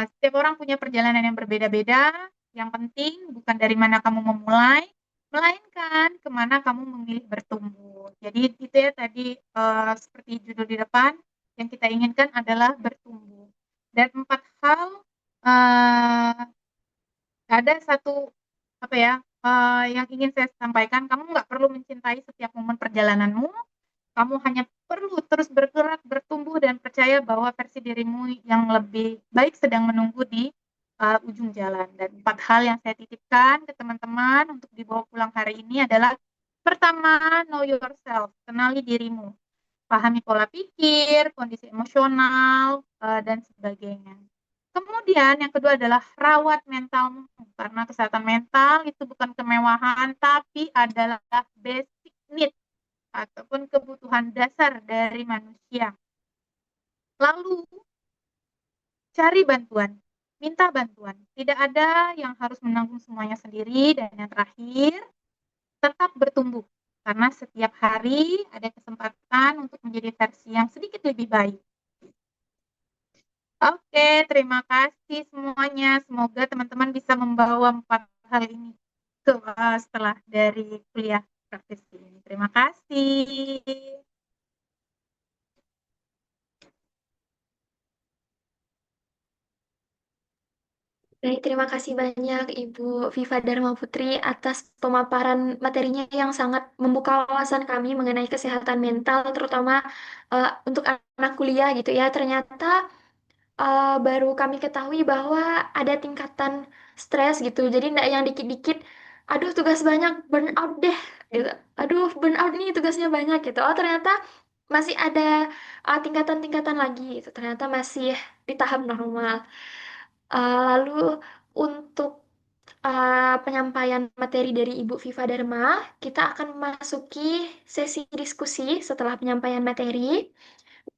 Setiap orang punya perjalanan yang berbeda-beda. Yang penting bukan dari mana kamu memulai, melainkan kemana kamu memilih bertumbuh. Jadi itu ya tadi seperti judul di depan, yang kita inginkan adalah bertumbuh. Dan 4 hal, ada satu apa ya, yang ingin saya sampaikan, kamu nggak perlu mencintai setiap momen perjalananmu, kamu hanya perlu terus bergerak, bertumbuh, dan percaya bahwa versi dirimu yang lebih baik sedang menunggu di ujung jalan. Dan 4 hal yang saya titipkan ke teman-teman untuk dibawa pulang hari ini adalah, pertama, know yourself, kenali dirimu, pahami pola pikir, kondisi emosional, dan sebagainya. Kemudian yang kedua adalah rawat mentalmu, karena kesehatan mental itu bukan kemewahan, tapi adalah basic need ataupun kebutuhan dasar dari manusia. Lalu cari bantuan, minta bantuan. Tidak ada yang harus menanggung semuanya sendiri. Dan yang terakhir, tetap bertumbuh, karena setiap hari ada kesempatan untuk menjadi versi yang sedikit lebih baik. Oke, terima kasih semuanya. Semoga teman-teman bisa membawa 4 hal ini ke setelah dari kuliah praktis ini. Terima kasih. Baik, terima kasih banyak Ibu Viva Dharma Putri atas pemaparan materinya yang sangat membuka wawasan kami mengenai kesehatan mental, terutama untuk anak kuliah gitu ya. Ternyata baru kami ketahui bahwa ada tingkatan stres gitu. Jadi nggak yang dikit-dikit, aduh tugas banyak, burn out deh. gitu. Aduh, burnout nih tugasnya banyak gitu. Oh, ternyata masih ada tingkatan-tingkatan lagi gitu. Ternyata masih di tahap normal. Lalu untuk penyampaian materi dari Ibu Viva Dharma, kita akan memasuki sesi diskusi setelah penyampaian materi.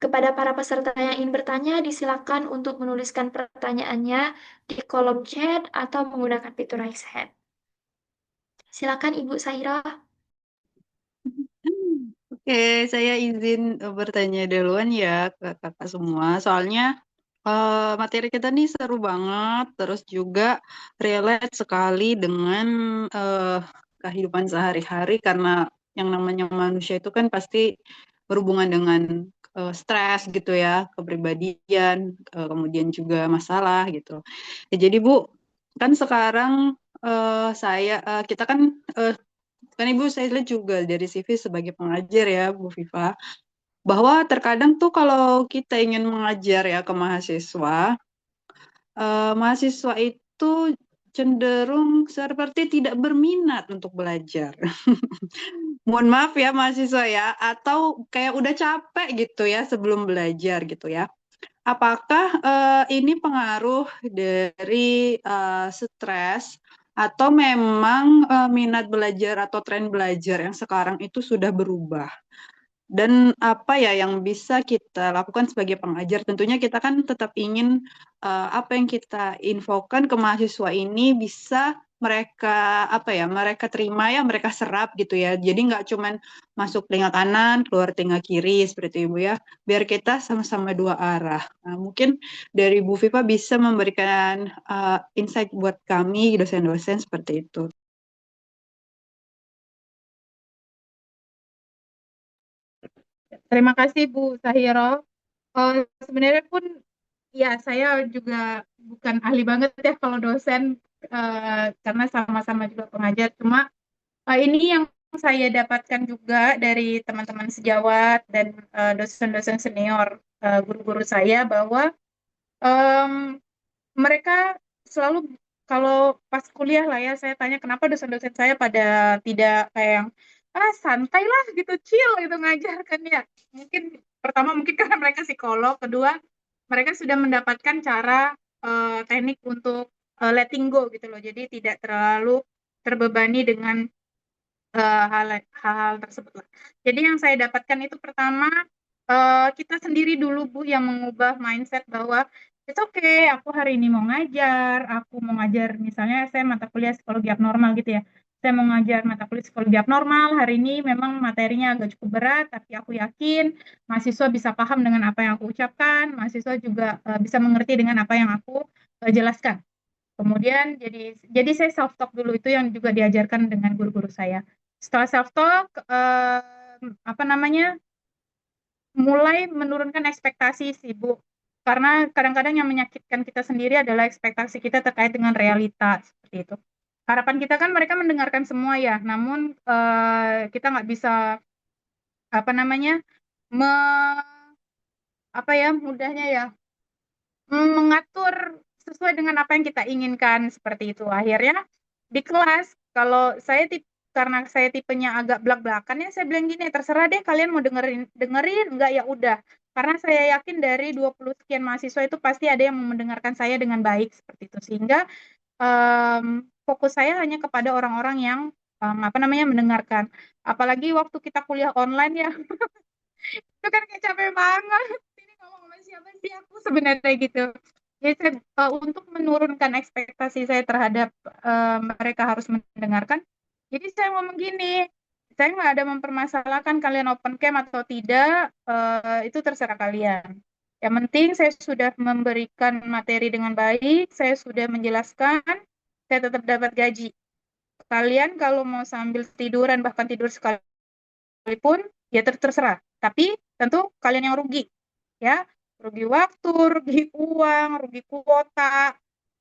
Kepada para peserta yang ingin bertanya, disilakan untuk menuliskan pertanyaannya di kolom chat atau menggunakan fitur raise hand. Silakan Ibu Sahira. Oke, saya izin bertanya duluan ya ke kakak semua. Soalnya materi kita nih seru banget, terus juga relate sekali dengan eh, kehidupan sehari-hari karena yang namanya manusia itu kan pasti berhubungan dengan stres gitu ya, kepribadian, kemudian juga masalah gitu. Ya, jadi Bu, kan sekarang kita kan Ibu saya lihat juga dari CV sebagai pengajar ya, Bu Viva, bahwa terkadang tuh kalau kita ingin mengajar ya ke mahasiswa, mahasiswa itu cenderung seperti tidak berminat untuk belajar. Mohon maaf ya mahasiswa ya, atau kayak udah capek gitu ya sebelum belajar gitu ya. Apakah ini pengaruh dari stres atau memang minat belajar atau tren belajar yang sekarang itu sudah berubah? Dan apa ya yang bisa kita lakukan sebagai pengajar? Tentunya kita kan tetap ingin apa yang kita infokan ke mahasiswa ini bisa mereka terima ya, mereka serap gitu ya. Jadi nggak cuman masuk telinga kanan, keluar telinga kiri seperti Ibu ya. Biar kita sama-sama dua arah. Nah, mungkin dari Bu Viva bisa memberikan insight buat kami dosen-dosen seperti itu. Terima kasih Bu Sahiro. Sebenarnya pun ya saya juga bukan ahli banget ya kalau dosen karena sama-sama juga pengajar. Cuma ini yang saya dapatkan juga dari teman-teman sejawat dan dosen-dosen senior, guru-guru saya bahwa em, mereka selalu kalau pas kuliah lah ya saya tanya kenapa dosen-dosen saya pada tidak kayak yang santai lah gitu chill gitu ngajarkan ya mungkin pertama mungkin karena mereka psikolog, kedua mereka sudah mendapatkan cara teknik untuk letting go gitu loh, jadi tidak terlalu terbebani dengan hal-hal tersebut lah. Jadi yang saya dapatkan itu pertama kita sendiri dulu Bu yang mengubah mindset bahwa it's okay, aku hari ini mau ngajar, aku mau ngajar misalnya saya mata kuliah psikologi abnormal gitu ya. Saya mau ngajar mata kuliah psikologi abnormal, hari ini memang materinya agak cukup berat, tapi aku yakin mahasiswa bisa paham dengan apa yang aku ucapkan, mahasiswa juga bisa mengerti dengan apa yang aku jelaskan. Kemudian jadi saya self talk dulu itu yang juga diajarkan dengan guru-guru saya. Setelah self talk apa namanya? Mulai menurunkan ekspektasi sih Bu. Karena kadang-kadang yang menyakitkan kita sendiri adalah ekspektasi kita terkait dengan realita seperti itu. Harapan kita kan mereka mendengarkan semua ya, namun kita nggak bisa apa namanya? Me, apa ya mudahnya ya mengatur sesuai dengan apa yang kita inginkan seperti itu. Akhirnya di kelas kalau karena saya tipenya agak belak-belakan ya saya bilang gini, terserah deh kalian mau dengerin dengerin enggak ya udah. Karena saya yakin dari 20 sekian mahasiswa itu pasti ada yang mau mendengarkan saya dengan baik seperti itu. Sehingga fokus saya hanya kepada orang-orang yang apa namanya mendengarkan. Apalagi waktu kita kuliah online ya, itu kan kayak capek banget. Ini ngomong sama siapa sih aku sebenarnya gitu. Jadi saya, untuk menurunkan ekspektasi saya terhadap mereka harus mendengarkan. Jadi saya ngomong gini, saya nggak ada mempermasalahkan kalian open cam atau tidak, itu terserah kalian. Yang penting saya sudah memberikan materi dengan baik, saya sudah menjelaskan, saya tetap dapat gaji. Kalian kalau mau sambil tiduran bahkan tidur sekalipun ya terserah. Tapi tentu kalian yang rugi, ya rugi waktu, rugi uang, rugi kuota,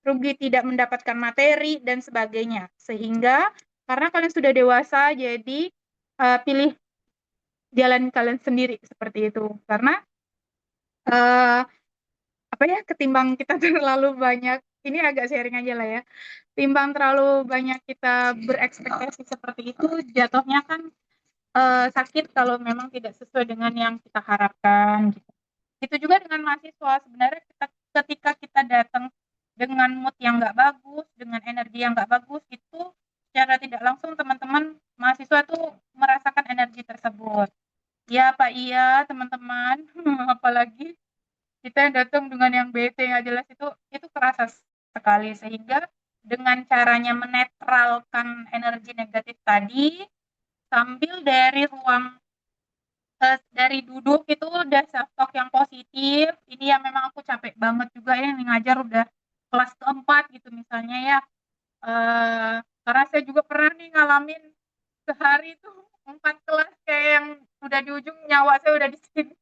rugi tidak mendapatkan materi dan sebagainya. Sehingga karena kalian sudah dewasa, jadi pilih jalan kalian sendiri seperti itu. Karena apa ya ketimbang kita terlalu banyak ini agak sharing aja lah ya. Timbang terlalu banyak kita berekspektasi seperti itu, jatuhnya kan sakit kalau memang tidak sesuai dengan yang kita harapkan gitu. Itu juga dengan mahasiswa, sebenarnya ketika kita datang dengan mood yang nggak bagus, dengan energi yang nggak bagus, itu secara tidak langsung teman-teman mahasiswa tuh merasakan energi tersebut. Ya Pak, iya teman-teman, apalagi kita yang datang dengan yang bete nggak jelas itu kerasa sekali, sehingga dengan caranya menetralkan energi negatif tadi sambil dari duduk itu udah self talk yang positif. Ini yang memang aku capek banget juga ya nih ngajar udah kelas keempat gitu misalnya ya. Karena saya juga pernah nih ngalamin sehari itu 4 kelas kayak yang udah di ujung nyawa saya udah di sini.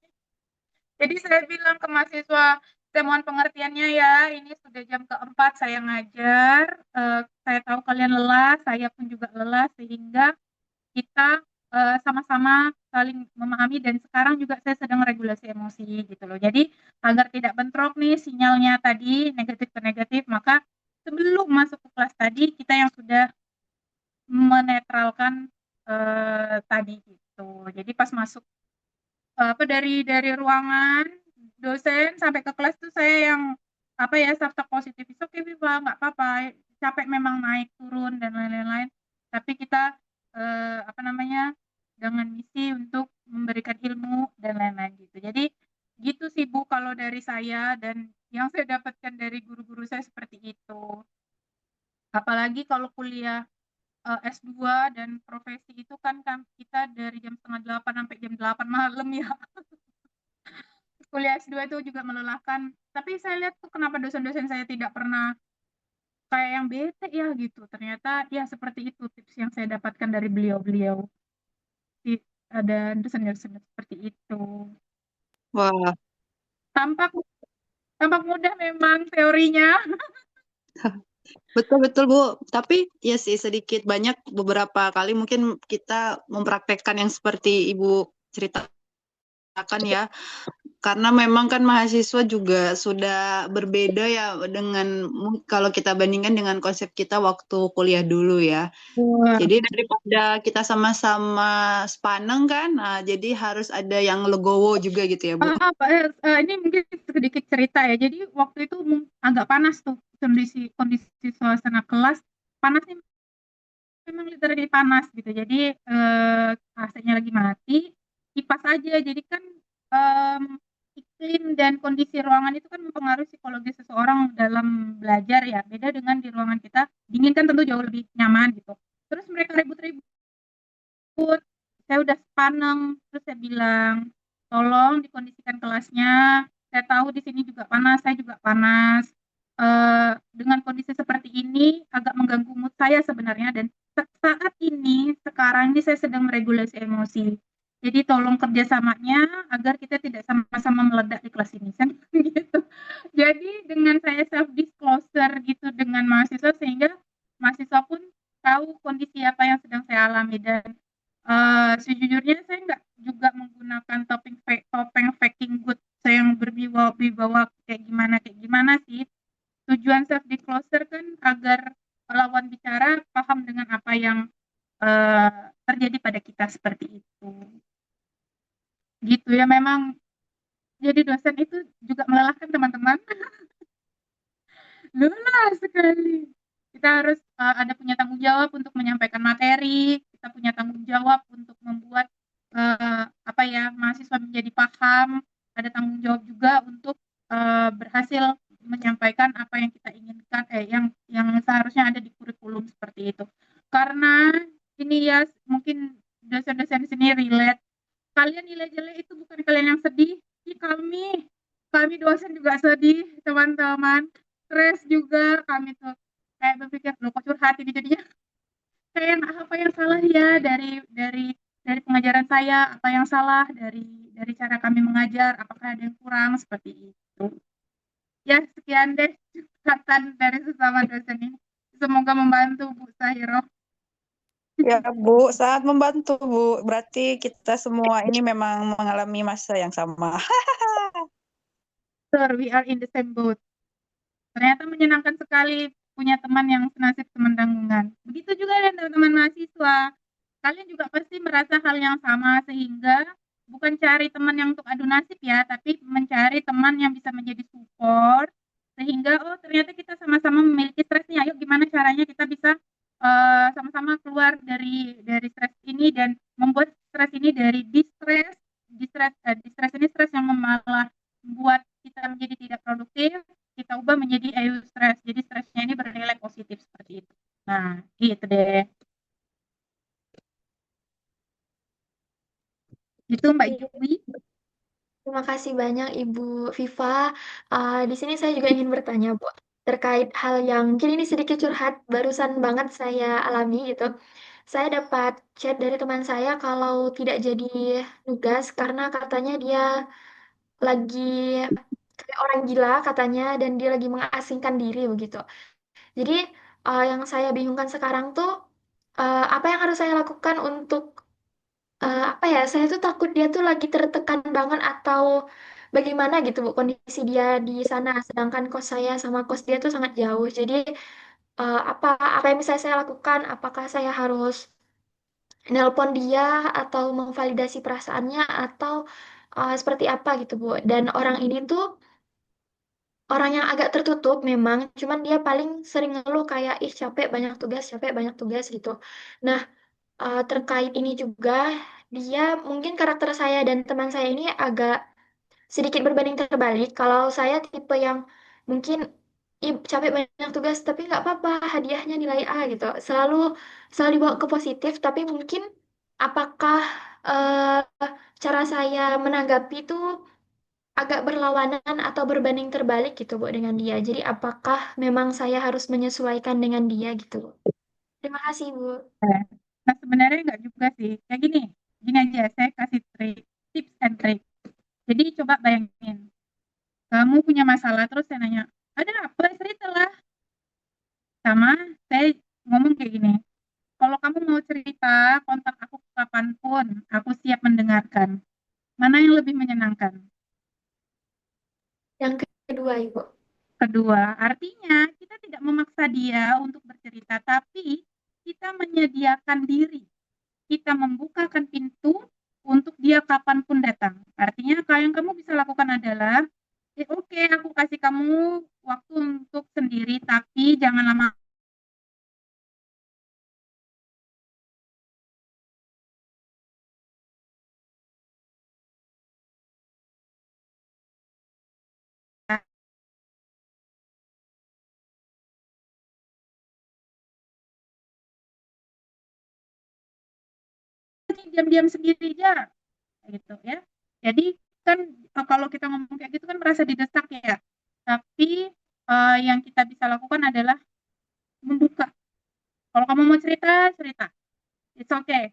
Jadi saya bilang ke mahasiswa, saya mohon pengertiannya ya, ini sudah jam keempat saya ngajar, saya tahu kalian lelah, saya pun juga lelah, sehingga kita sama-sama saling memahami, dan sekarang juga saya sedang regulasi emosi gitu loh. Jadi agar tidak bentrok nih sinyalnya tadi negatif ke negatif, maka sebelum masuk ke kelas tadi kita yang sudah menetralkan tadi gitu. Jadi pas masuk dari ruangan dosen sampai ke kelas tuh saya yang self talk positif, itu oke Viva, nggak apa-apa, capek memang naik turun dan lain-lain, tapi kita dengan misi untuk memberikan ilmu dan lain-lain gitu. Jadi gitu sih Bu kalau dari saya, dan yang saya dapatkan dari guru-guru saya seperti itu. Apalagi kalau kuliah S2 dan profesi itu kan kita dari jam setengah 8 sampai jam 8 malam ya. Kuliah S2 itu juga melelahkan. Tapi saya lihat tuh kenapa dosen-dosen saya tidak pernah kayak yang bete ya gitu. Ternyata ya seperti itu tips yang saya dapatkan dari beliau-beliau. Ada dosen-dosen seperti itu. Wah, Tampak tampak mudah memang teorinya. betul-betul Bu. Tapi ya sih sedikit banyak beberapa kali mungkin kita mempraktekkan yang seperti Ibu ceritakan ya. Karena memang kan mahasiswa juga sudah berbeda ya dengan kalau kita bandingkan dengan konsep kita waktu kuliah dulu ya. Wah. Jadi daripada kita sama-sama sepaneng kan, nah, jadi harus ada yang legowo juga gitu ya Bu. Ini mungkin sedikit cerita ya. Jadi waktu itu agak panas tuh kondisi suasana kelas, panasnya memang literally panas gitu. Jadi AC-nya lagi mati, kipas aja. Jadi kan iklim dan kondisi ruangan itu kan mempengaruhi psikologi seseorang dalam belajar ya. Beda dengan di ruangan kita, dingin kan tentu jauh lebih nyaman gitu. Terus mereka ribut-ribut, saya udah sepaneng, terus saya bilang, tolong dikondisikan kelasnya. Saya tahu di sini juga panas, saya juga panas. Dengan kondisi seperti ini agak mengganggu mood saya sebenarnya, dan saat ini sekarang ini saya sedang meregulasi emosi. Jadi tolong kerjasamanya agar kita tidak sama-sama meledak di kelas ini kan gitu. Jadi dengan saya self disclosure gitu dengan mahasiswa, sehingga mahasiswa pun tahu kondisi apa yang sedang saya alami. Dan sejujurnya saya nggak juga menggunakan topeng faking good saya yang berwibawa kayak gimana sih. Tujuan self disclosure kan agar lawan bicara paham dengan apa yang terjadi pada kita seperti itu. Gitu ya, memang jadi dosen itu juga melelahkan teman-teman. Lelah sekali. Kita harus ada punya tanggung jawab untuk menyampaikan materi, kita punya tanggung jawab untuk membuat mahasiswa menjadi paham, ada tanggung jawab juga untuk berhasil menyampaikan apa yang kita inginkan, yang seharusnya ada di kurikulum seperti itu. Karena ini ya mungkin dosen-dosen di sini relate. Kalian nilai jelek itu bukan kalian yang sedih, kami dosen juga sedih, teman-teman. Stres juga kami tuh kayak berpikir, loh kok curhat ini jadinya, kayak apa yang salah ya dari pengajaran saya, apa yang salah dari cara kami mengajar, apakah ada yang kurang seperti itu. Ya sekian deh curhatan dari sesama dosen ini, semoga membantu Bu Sahiro. Ya Bu, sangat membantu Bu. Berarti kita semua ini memang mengalami masa yang sama. Sir, we are in the same boat. Ternyata menyenangkan sekali punya teman yang senasib semendanggungan. Begitu juga dengan teman-teman mahasiswa. Kalian juga pasti merasa hal yang sama, sehingga bukan cari teman yang untuk adu nasib ya, tapi mencari teman yang bisa menjadi support, sehingga oh ternyata kita sama-sama memiliki stres nih. Ayo gimana caranya kita bisa sama-sama keluar dari stres ini dan membuat stres ini dari di stres ini stres yang malah membuat kita menjadi tidak produktif, kita ubah menjadi eustress. Jadi stresnya ini bernilai positif seperti itu. Nah, gitu deh. Itu Mbak Oke, Juwi. terima kasih banyak Ibu Viva. Di sini saya juga ingin bertanya, Bu, terkait hal yang mungkin ini sedikit curhat, barusan banget saya alami gitu. Saya dapat chat dari teman saya kalau tidak jadi nugas karena katanya dia lagi kayak orang gila katanya dan dia lagi mengasingkan diri begitu. Jadi yang saya bingungkan sekarang tuh apa yang harus saya lakukan untuk apa ya? Saya tuh takut dia tuh lagi tertekan banget atau bagaimana gitu Bu kondisi dia di sana. Sedangkan kos saya sama kos dia tuh sangat jauh. Jadi apa apa yang bisa saya lakukan? Apakah saya harus nelpon dia atau memvalidasi perasaannya atau seperti apa gitu Bu? Dan orang ini tuh orang yang agak tertutup memang, cuman dia paling sering ngeluh kayak ih capek banyak tugas gitu. Nah, terkait ini juga dia mungkin karakter saya dan teman saya ini agak sedikit berbanding terbalik. Kalau saya tipe yang mungkin ih capek banyak tugas tapi nggak apa-apa hadiahnya nilai A gitu. Selalu selalu dibawa ke positif tapi mungkin apakah eh, cara saya menanggapi itu agak berlawanan atau berbanding terbalik gitu Bu dengan dia. Jadi apakah memang saya harus menyesuaikan dengan dia gitu Bu? Terima kasih Bu. Nah, sebenarnya nggak juga sih. Kayak gini, gini aja, saya kasih tips and trick. Jadi coba bayangin, kamu punya masalah, terus saya nanya, ada apa? Ceritalah. Sama saya ngomong kayak gini, kalau kamu mau cerita, kontak aku kapanpun, aku siap mendengarkan. Mana yang lebih menyenangkan? Yang kedua Ibu. Kedua, artinya kita tidak memaksa dia untuk bercerita, tapi kita menyediakan diri. Kita membukakan pintu untuk dia kapanpun datang. Artinya, kalau yang kamu bisa lakukan adalah, oke, aku kasih kamu waktu untuk sendiri, tapi jangan lama. Diam-diam sendiri aja, gitu ya. Jadi kan kalau kita ngomong kayak gitu kan merasa didesak ya. Tapi yang kita bisa lakukan adalah membuka. Kalau kamu mau cerita, cerita. It's okay.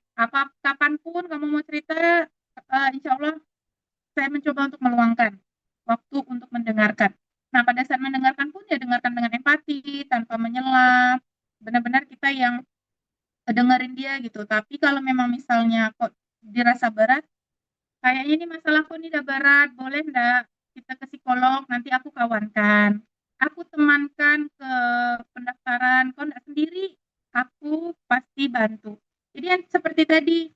Kapanpun kamu mau cerita, insya Allah saya mencoba untuk meluangkan waktu untuk mendengarkan. Nah, pada saat mendengarkan pun ya dengarkan dengan empati, tanpa menyela. Benar-benar kita yang dengerin dia gitu. Tapi kalau memang misalnya kok dirasa berat, kayaknya ini masalahku ini udah berat, boleh enggak kita ke psikolog, nanti aku kawankan. Aku temankan ke pendaftaran, kau enggak sendiri, aku pasti bantu. Jadi yang seperti tadi,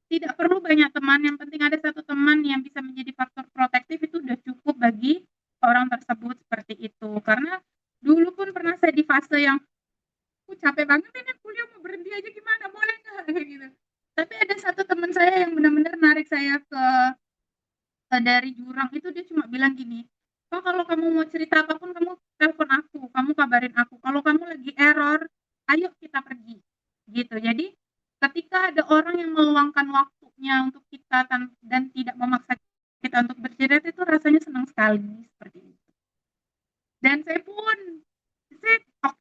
tidak perlu banyak teman, yang penting ada satu teman yang bisa menjadi faktor protektif itu udah cukup bagi orang tersebut seperti itu. Karena dulu pun pernah saya di fase yang aku capek banget ini kuliah mau berhenti aja gimana, boleh nggak gitu. Tapi ada satu teman saya yang benar-benar narik saya dari jurang itu, dia cuma bilang gini, oh kalau kamu mau cerita apapun kamu telepon aku, kamu kabarin aku, kalau kamu lagi error ayo kita pergi gitu. Jadi ketika ada orang yang meluangkan waktunya untuk kita dan tidak memaksa kita untuk bercerita, itu rasanya senang sekali seperti itu. Dan saya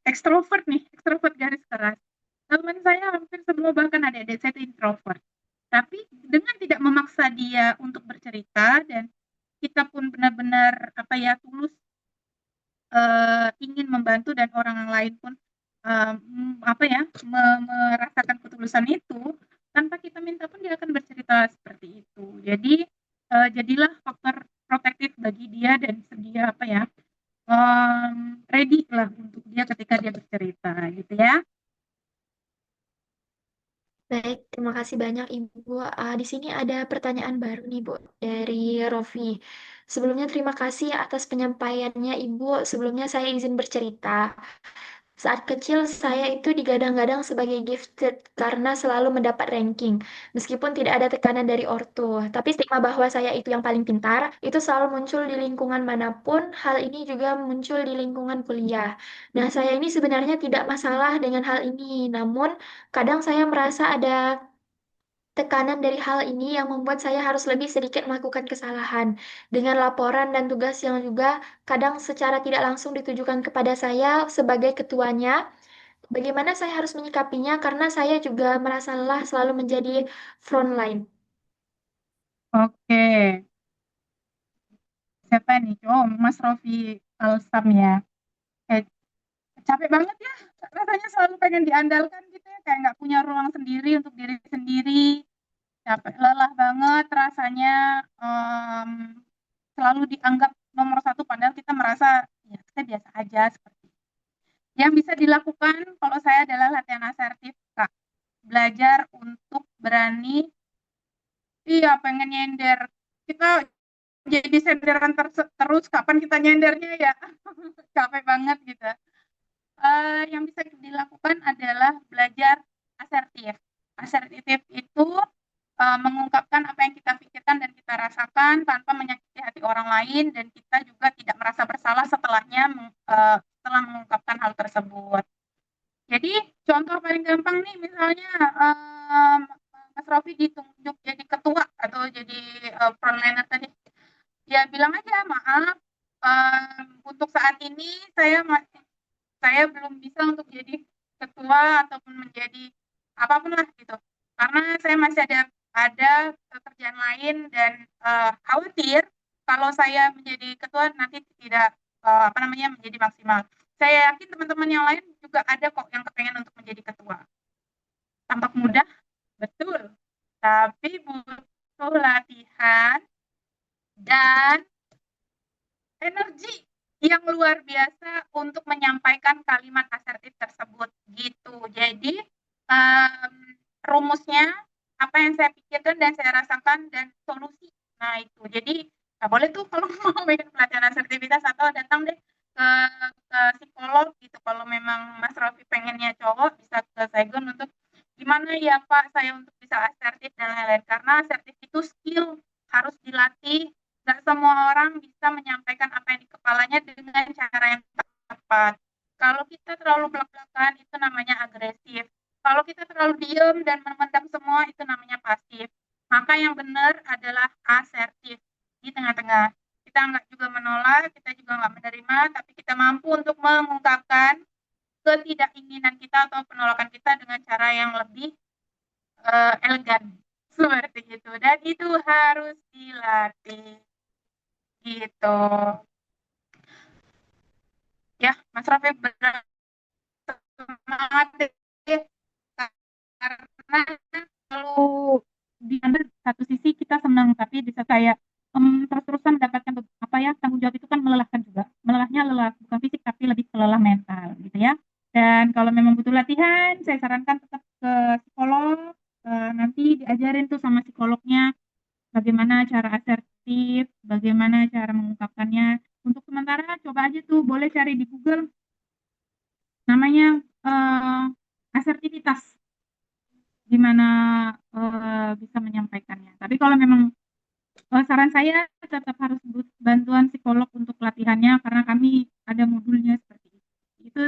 ekstrovert nih, ekstrovert garis keras. Teman saya hampir semua, bahkan adik-adik saya itu introvert. Tapi dengan tidak memaksa dia untuk bercerita, dan kita pun benar-benar apa ya tulus ingin membantu, dan orang lain pun apa ya merasakan ketulusan itu, tanpa kita minta pun dia akan bercerita seperti itu. Jadi jadilah faktor protektif bagi dia dan sedia apa ya ready lah untuk dia ketika dia bercerita gitu ya. Baik, terima kasih banyak Ibu. Di sini ada pertanyaan baru nih Bu dari Rofi. Sebelumnya terima kasih atas penyampaiannya Ibu. Sebelumnya saya izin bercerita. Saat kecil saya itu digadang-gadang sebagai gifted karena selalu mendapat ranking. Meskipun tidak ada tekanan dari ortu, tapi stigma bahwa saya itu yang paling pintar itu selalu muncul di lingkungan manapun. Hal ini juga muncul di lingkungan kuliah. Nah, saya ini sebenarnya tidak masalah dengan hal ini, namun kadang saya merasa ada tekanan dari hal ini yang membuat saya harus lebih sedikit melakukan kesalahan dengan laporan dan tugas yang juga kadang secara tidak langsung ditujukan kepada saya sebagai ketuanya. Bagaimana saya harus menyikapinya karena saya juga merasa lelah selalu menjadi frontline. Oke, siapa nih? Oh, Mas Rofi Alsam ya. Eh, capek banget ya, rasanya selalu pengen diandalkan gitu ya, kayak nggak punya ruang sendiri untuk diri sendiri, capek, lelah banget rasanya, selalu dianggap nomor satu padahal kita merasa ya kita biasa aja seperti itu. Yang bisa dilakukan kalau saya adalah latihan asertif, Kak. Belajar untuk berani, iya pengen nyender. Kita jadi senderan terus, kapan kita nyendernya ya? Capek banget gitu. Yang bisa dilakukan adalah belajar asertif. Asertif itu mengungkapkan apa yang kita pikirkan dan kita rasakan tanpa menyakiti hati orang lain, dan kita juga tidak merasa bersalah setelah mengungkapkan hal tersebut. Jadi contoh paling gampang nih, misalnya Mas Rofi ditunjuk jadi ketua atau jadi frontliner tadi, ya bilang aja maaf, untuk saat ini saya belum bisa untuk jadi ketua ataupun menjadi apapun lah gitu, karena saya masih ada pekerjaan lain, dan khawatir kalau saya menjadi ketua nanti tidak apa namanya menjadi maksimal. Saya yakin teman-teman yang lain juga ada kok yang kepengen untuk menjadi ketua. Tampak mudah, betul, tapi butuh latihan dan energi yang luar biasa untuk menyampaikan kalimat asertif tersebut gitu. Jadi um, rumusnya apa yang saya pikirkan dan saya rasakan dan solusi. Nah itu. Jadi nggak boleh tuh kalau mau bikin pelatihan asertivitas atau datang deh ke psikolog gitu. Kalau memang Mas Rofi pengennya cowok bisa ke Saigon untuk gimana ya Pak saya untuk bisa asertif dan lain-lain, karena asertif itu skill, harus dilatih. Nggak semua orang bisa menyampaikan apa yang di kepalanya dengan cara yang tepat. Kalau kita terlalu belak-belakan, itu namanya agresif. Kalau kita terlalu diem dan memendam semua, itu namanya pasif. Maka yang benar adalah asertif, di tengah-tengah. Kita nggak juga menolak, kita juga nggak menerima, tapi kita mampu untuk mengungkapkan ketidakinginan kita atau penolakan kita dengan cara yang lebih elegan. Seperti itu. Dan itu harus dilatih. Gitu. Ya, Mas Raffi benar, semangat deh. Karena kalau di satu sisi kita senang, tapi bisa kayak terus-terusan mendapatkan apa ya, tanggung jawab itu kan melelahkan juga. Melelahnya lelah bukan fisik tapi lebih lelah mental gitu ya. Dan kalau memang butuh latihan, saya sarankan tetap ke psikolog. Nanti diajarin tuh sama psikolognya bagaimana cara asertif, bagaimana cara mengungkapkannya. Untuk sementara coba aja tuh, boleh cari di Google namanya asertivitas, gimana bisa menyampaikannya. Tapi kalau memang saran saya tetap harus bantuan psikolog untuk latihannya karena kami ada modulnya seperti itu. Itu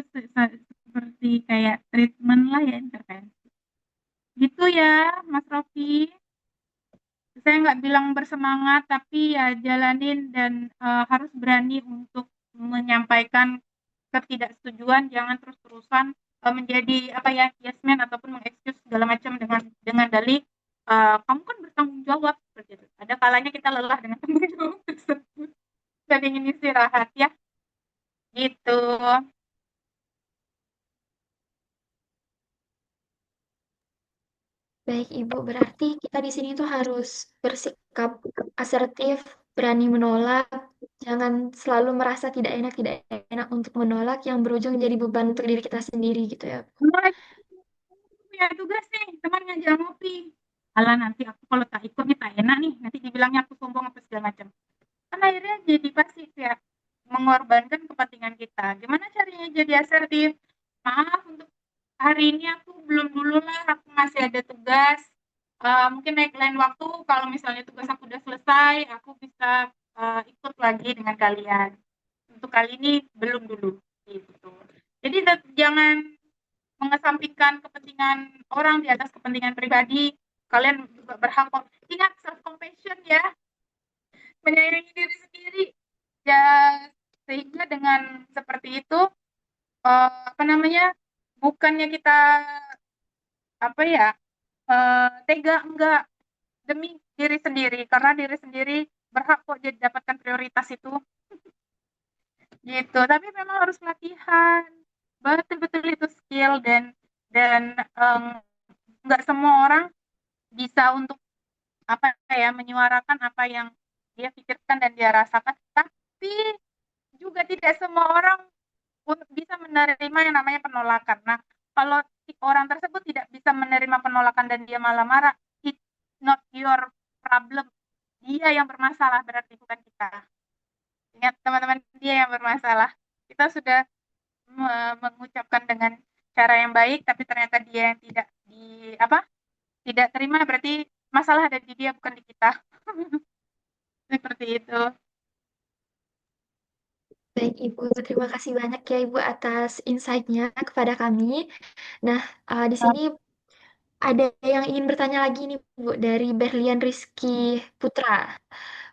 seperti kayak treatment lah ya, intervensi. Gitu ya, Mas Rofi. Saya nggak bilang bersemangat, tapi ya jalanin dan harus berani untuk menyampaikan ketidaksetujuan, jangan terus-terusan menjadi apa ya, yes man ataupun mengexcuse segala macam dengan dalih kamu kan bertanggung jawab seperti itu. Ada kalanya kita lelah dengan tanggung jawab tersebut dan ingin istirahat ya, gitu. Baik Ibu, berarti kita di sini tuh harus bersikap asertif, berani menolak, jangan selalu merasa tidak enak untuk menolak yang berujung jadi beban untuk diri kita sendiri gitu ya. Mulai punya tugas nih, teman ngajak ngopi. Alah nanti aku kalau tak ikut nih tak enak nih, nanti dibilangnya aku sombong apa segala macam. Kan akhirnya jadi pasti ya mengorbankan kepentingan kita. Gimana caranya jadi asertif? Maaf untuk hari ini aku belum dulu lah, aku masih ada tugas. Mungkin naik lain waktu kalau misalnya tugas aku udah selesai, aku bisa ikut lagi dengan kalian. Untuk kali ini belum dulu gitu. Jadi jangan mengesampingkan kepentingan orang di atas kepentingan pribadi. Kalian juga berhak kok. Ingat self compassion ya, menyayangi diri sendiri. Ya, sehingga dengan seperti itu apa namanya? Bukannya kita apa ya? Tega enggak demi diri sendiri karena diri sendiri berhak kok jadi dapatkan prioritas itu gitu. Tapi memang harus latihan. Betul-betul itu skill dan nggak semua orang bisa untuk apa ya menyuarakan apa yang dia pikirkan dan dia rasakan, tapi juga tidak semua orang bisa menerima yang namanya penolakan. Nah, kalau si orang tersebut tidak bisa menerima penolakan dan dia malah marah, it's not your problem. Dia yang bermasalah, berarti bukan kita. Ingat teman-teman, dia yang bermasalah. Kita sudah mengucapkan dengan cara yang baik, tapi ternyata dia yang tidak di apa tidak terima, berarti masalah ada di dia bukan di kita. Seperti itu. Baik Ibu, terima kasih banyak ya Ibu atas insight-nya kepada kami. Nah, di sini ada yang ingin bertanya lagi nih Bu dari Berlian Rizky Putra.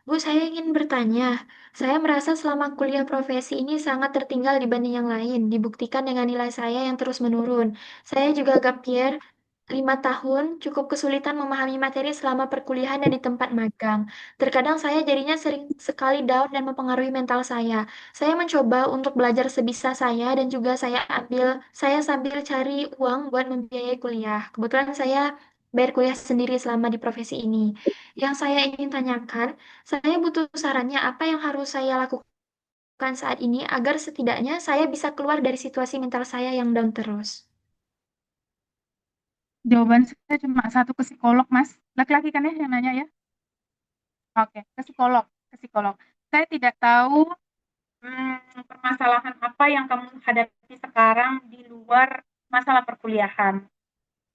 Bu, saya ingin bertanya, saya merasa selama kuliah profesi ini sangat tertinggal dibanding yang lain, dibuktikan dengan nilai saya yang terus menurun. Saya juga gap year 5 tahun, cukup kesulitan memahami materi selama perkuliahan dan di tempat magang. Terkadang saya jadinya sering sekali down dan mempengaruhi mental saya. Saya mencoba untuk belajar sebisa saya dan juga saya sambil cari uang buat membiayai kuliah. Kebetulan saya bayar kuliah sendiri selama di profesi ini. Yang saya ingin tanyakan, saya butuh sarannya apa yang harus saya lakukan saat ini agar setidaknya saya bisa keluar dari situasi mental saya yang down terus. Jawaban saya cuma satu, ke psikolog, Mas. Laki-laki kan ya yang nanya ya? Oke, ke psikolog, ke psikolog. Saya tidak tahu permasalahan apa yang kamu hadapi sekarang di luar masalah perkuliahan.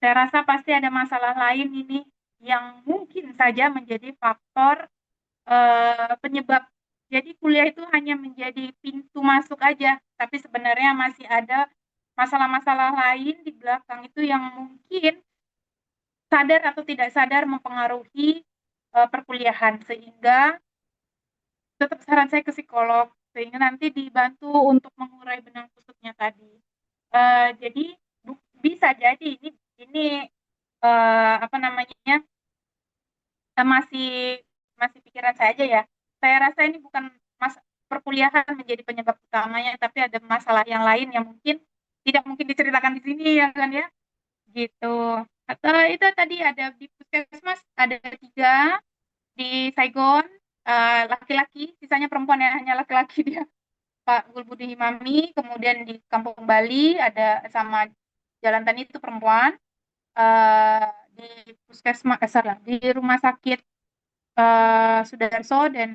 Saya rasa pasti ada masalah lain ini yang mungkin saja menjadi faktor penyebab. Jadi kuliah itu hanya menjadi pintu masuk aja, tapi sebenarnya masih ada masalah-masalah lain di belakang itu yang mungkin sadar atau tidak sadar mempengaruhi perkuliahan, sehingga tetap saran saya ke psikolog sehingga nanti dibantu untuk mengurai benang kusutnya tadi. Jadi bisa jadi ini apa namanya masih masih pikiran saya aja ya. Saya rasa ini bukan perkuliahan menjadi penyebab utamanya, tapi ada masalah yang lain yang mungkin tidak mungkin diceritakan di sini ya kan ya, gitu. Atau itu tadi ada di puskesmas ada 3 di Saigon, laki-laki, sisanya perempuan ya, hanya laki-laki dia. Pak Gulbudi Himami, kemudian di Kampung Bali ada sama Jalan Tani itu perempuan, eh, di puskesmas, di rumah sakit Sudarso dan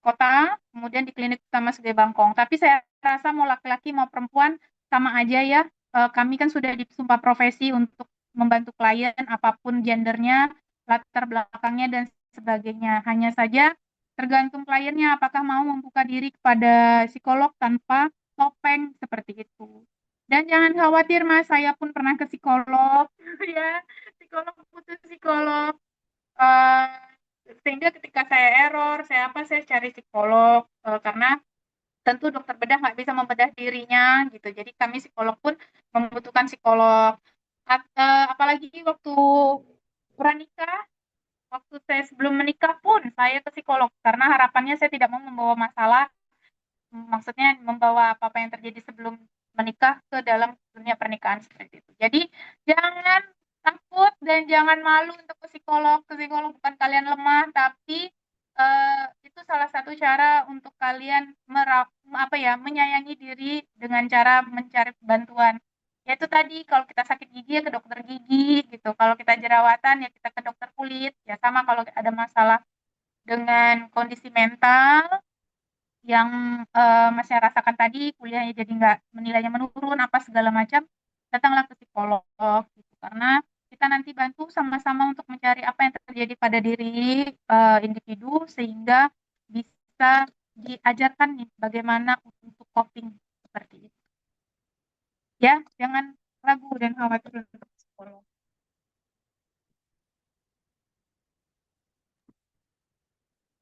kota, kemudian di klinik utama Sede Bangkong. Tapi saya rasa mau laki-laki mau perempuan sama aja ya. Kami kan sudah disumpah profesi untuk membantu klien apapun gendernya, latar belakangnya dan sebagainya. Hanya saja tergantung kliennya apakah mau membuka diri kepada psikolog tanpa topeng seperti itu. Dan jangan khawatir Mas, saya pun pernah ke psikolog ya, psikolog putus psikolog. Eh, Sehingga ketika saya error, saya cari psikolog karena tentu dokter bedah nggak bisa membedah dirinya gitu. Jadi kami psikolog pun membutuhkan psikolog. Apalagi waktu pranikah, waktu saya sebelum menikah pun saya ke psikolog karena harapannya saya tidak mau membawa masalah, maksudnya membawa apa-apa yang terjadi sebelum menikah ke dalam dunia pernikahan seperti itu. Jadi jangan takut dan jangan malu untuk ke psikolog. Ke psikolog bukan kalian lemah, tapi itu salah satu cara untuk kalian menyayangi diri dengan cara mencari bantuan. Yaitu tadi kalau kita sakit gigi ya ke dokter gigi gitu. Kalau kita jerawatan ya kita ke dokter kulit. Ya sama kalau ada masalah dengan kondisi mental yang Mas saya rasakan tadi, kuliahnya jadi nggak nilainya menurun apa segala macam, datanglah ke psikolog gitu. Karena kita nanti bantu sama-sama untuk mencari apa yang terjadi pada diri individu sehingga bisa diajarkan nih bagaimana untuk coping seperti itu. Ya, jangan ragu dan khawatir untuk psikolog.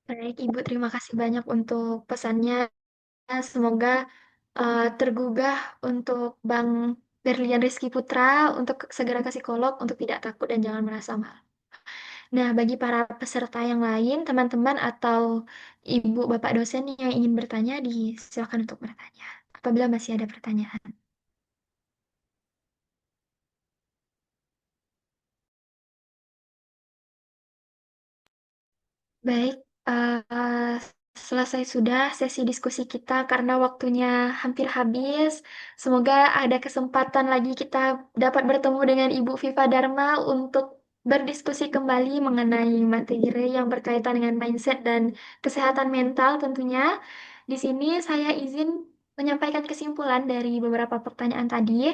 Baik, Ibu, terima kasih banyak untuk pesannya. Semoga tergugah untuk Bang Berlian Rizky Putra untuk segera ke psikolog untuk tidak takut dan jangan merasa malu. Nah, bagi para peserta yang lain, teman-teman atau ibu bapak dosen yang ingin bertanya, silakan untuk bertanya. Apabila masih ada pertanyaan. Baik, selesai sudah sesi diskusi kita karena waktunya hampir habis. Semoga ada kesempatan lagi kita dapat bertemu dengan Ibu Viva Dharma untuk berdiskusi kembali mengenai materi yang berkaitan dengan mindset dan kesehatan mental tentunya. Di sini saya izin menyampaikan kesimpulan dari beberapa pertanyaan tadi.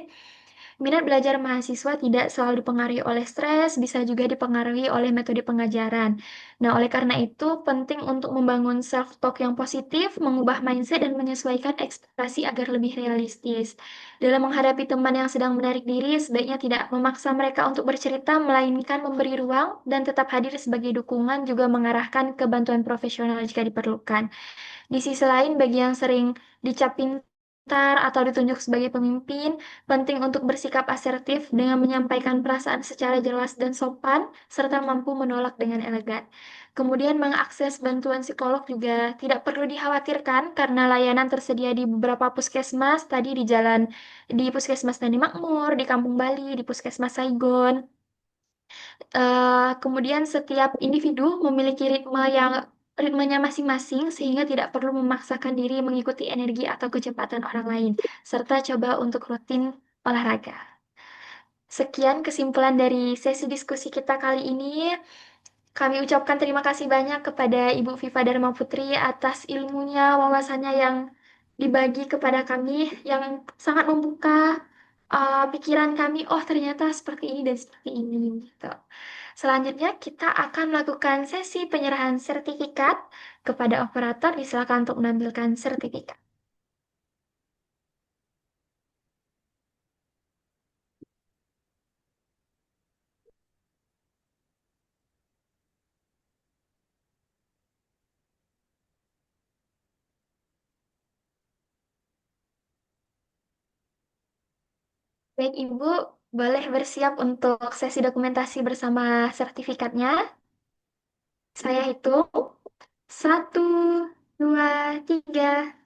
Minat belajar mahasiswa tidak selalu dipengaruhi oleh stres, bisa juga dipengaruhi oleh metode pengajaran. Nah, oleh karena itu, penting untuk membangun self-talk yang positif, mengubah mindset, dan menyesuaikan ekspektasi agar lebih realistis. Dalam menghadapi teman yang sedang menarik diri, sebaiknya tidak memaksa mereka untuk bercerita, melainkan memberi ruang dan tetap hadir sebagai dukungan, juga mengarahkan ke bantuan profesional jika diperlukan. Di sisi lain, bagi yang sering dicap pintar atau ditunjuk sebagai pemimpin, penting untuk bersikap asertif dengan menyampaikan perasaan secara jelas dan sopan, serta mampu menolak dengan elegan. Kemudian mengakses bantuan psikolog juga tidak perlu dikhawatirkan karena layanan tersedia di beberapa puskesmas, tadi di Puskesmas Tani Makmur, di Kampung Bali, di Puskesmas Saigon. Kemudian setiap individu memiliki ritmenya masing-masing sehingga tidak perlu memaksakan diri mengikuti energi atau kecepatan orang lain, serta coba untuk rutin olahraga. Sekian kesimpulan dari sesi diskusi kita kali ini. Kami ucapkan terima kasih banyak kepada Ibu Viva Dharma Putri atas ilmunya, wawasannya yang dibagi kepada kami, yang sangat membuka pikiran kami. Oh, ternyata seperti ini dan seperti ini, gitu. Selanjutnya, kita akan melakukan sesi penyerahan sertifikat kepada operator. Silakan untuk menampilkan sertifikat. Baik, Ibu, boleh bersiap untuk sesi dokumentasi bersama sertifikatnya. Saya hitung. 1, 2, 3.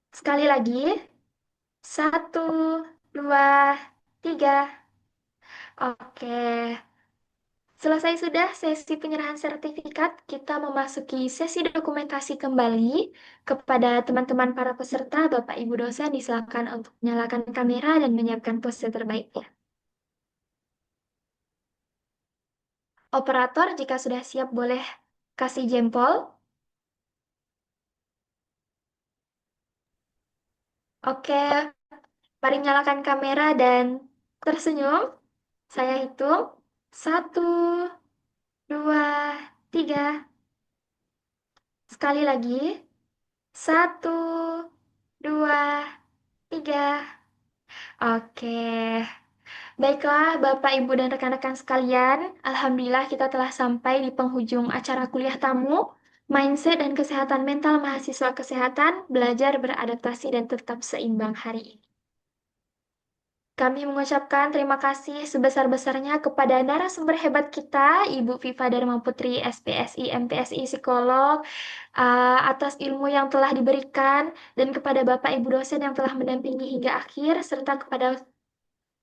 Sekali lagi. 1, 2, 3. Oke. Selesai sudah sesi penyerahan sertifikat, kita memasuki sesi dokumentasi kembali. Kepada teman-teman para peserta, Bapak Ibu dosen disilakan untuk menyalakan kamera dan menyiapkan pose terbaiknya. Operator, jika sudah siap boleh kasih jempol. Oke, mari nyalakan kamera dan tersenyum. Saya hitung. 1, 2, 3. Sekali lagi. 1, 2, 3. Oke. Baiklah, Bapak, Ibu, dan rekan-rekan sekalian. Alhamdulillah kita telah sampai di penghujung acara kuliah tamu. Mindset dan kesehatan mental mahasiswa kesehatan, belajar beradaptasi dan tetap seimbang hari ini. Kami mengucapkan terima kasih sebesar-besarnya kepada narasumber hebat kita, Ibu Viva Dharma Putri, SPSI, MPSI, psikolog, atas ilmu yang telah diberikan, dan kepada Bapak Ibu dosen yang telah mendampingi hingga akhir, serta kepada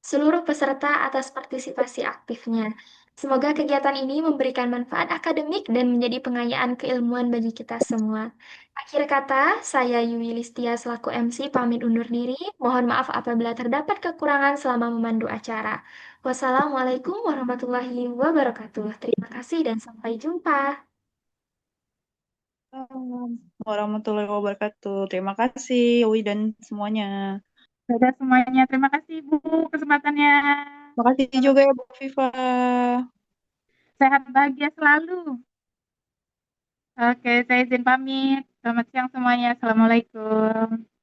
seluruh peserta atas partisipasi aktifnya. Semoga kegiatan ini memberikan manfaat akademik dan menjadi pengayaan keilmuan bagi kita semua. Akhir kata, saya Yui Listia selaku MC pamit undur diri. Mohon maaf apabila terdapat kekurangan selama memandu acara. Wassalamualaikum warahmatullahi wabarakatuh. Terima kasih dan sampai jumpa. Assalamualaikum warahmatullahi wabarakatuh. Terima kasih, Wi dan semuanya. Dadah semuanya. Terima kasih Bu kesempatannya. Terima kasih juga ya, Bu Viva. Sehat bahagia selalu. Oke, saya izin pamit. Selamat siang semuanya. Assalamualaikum.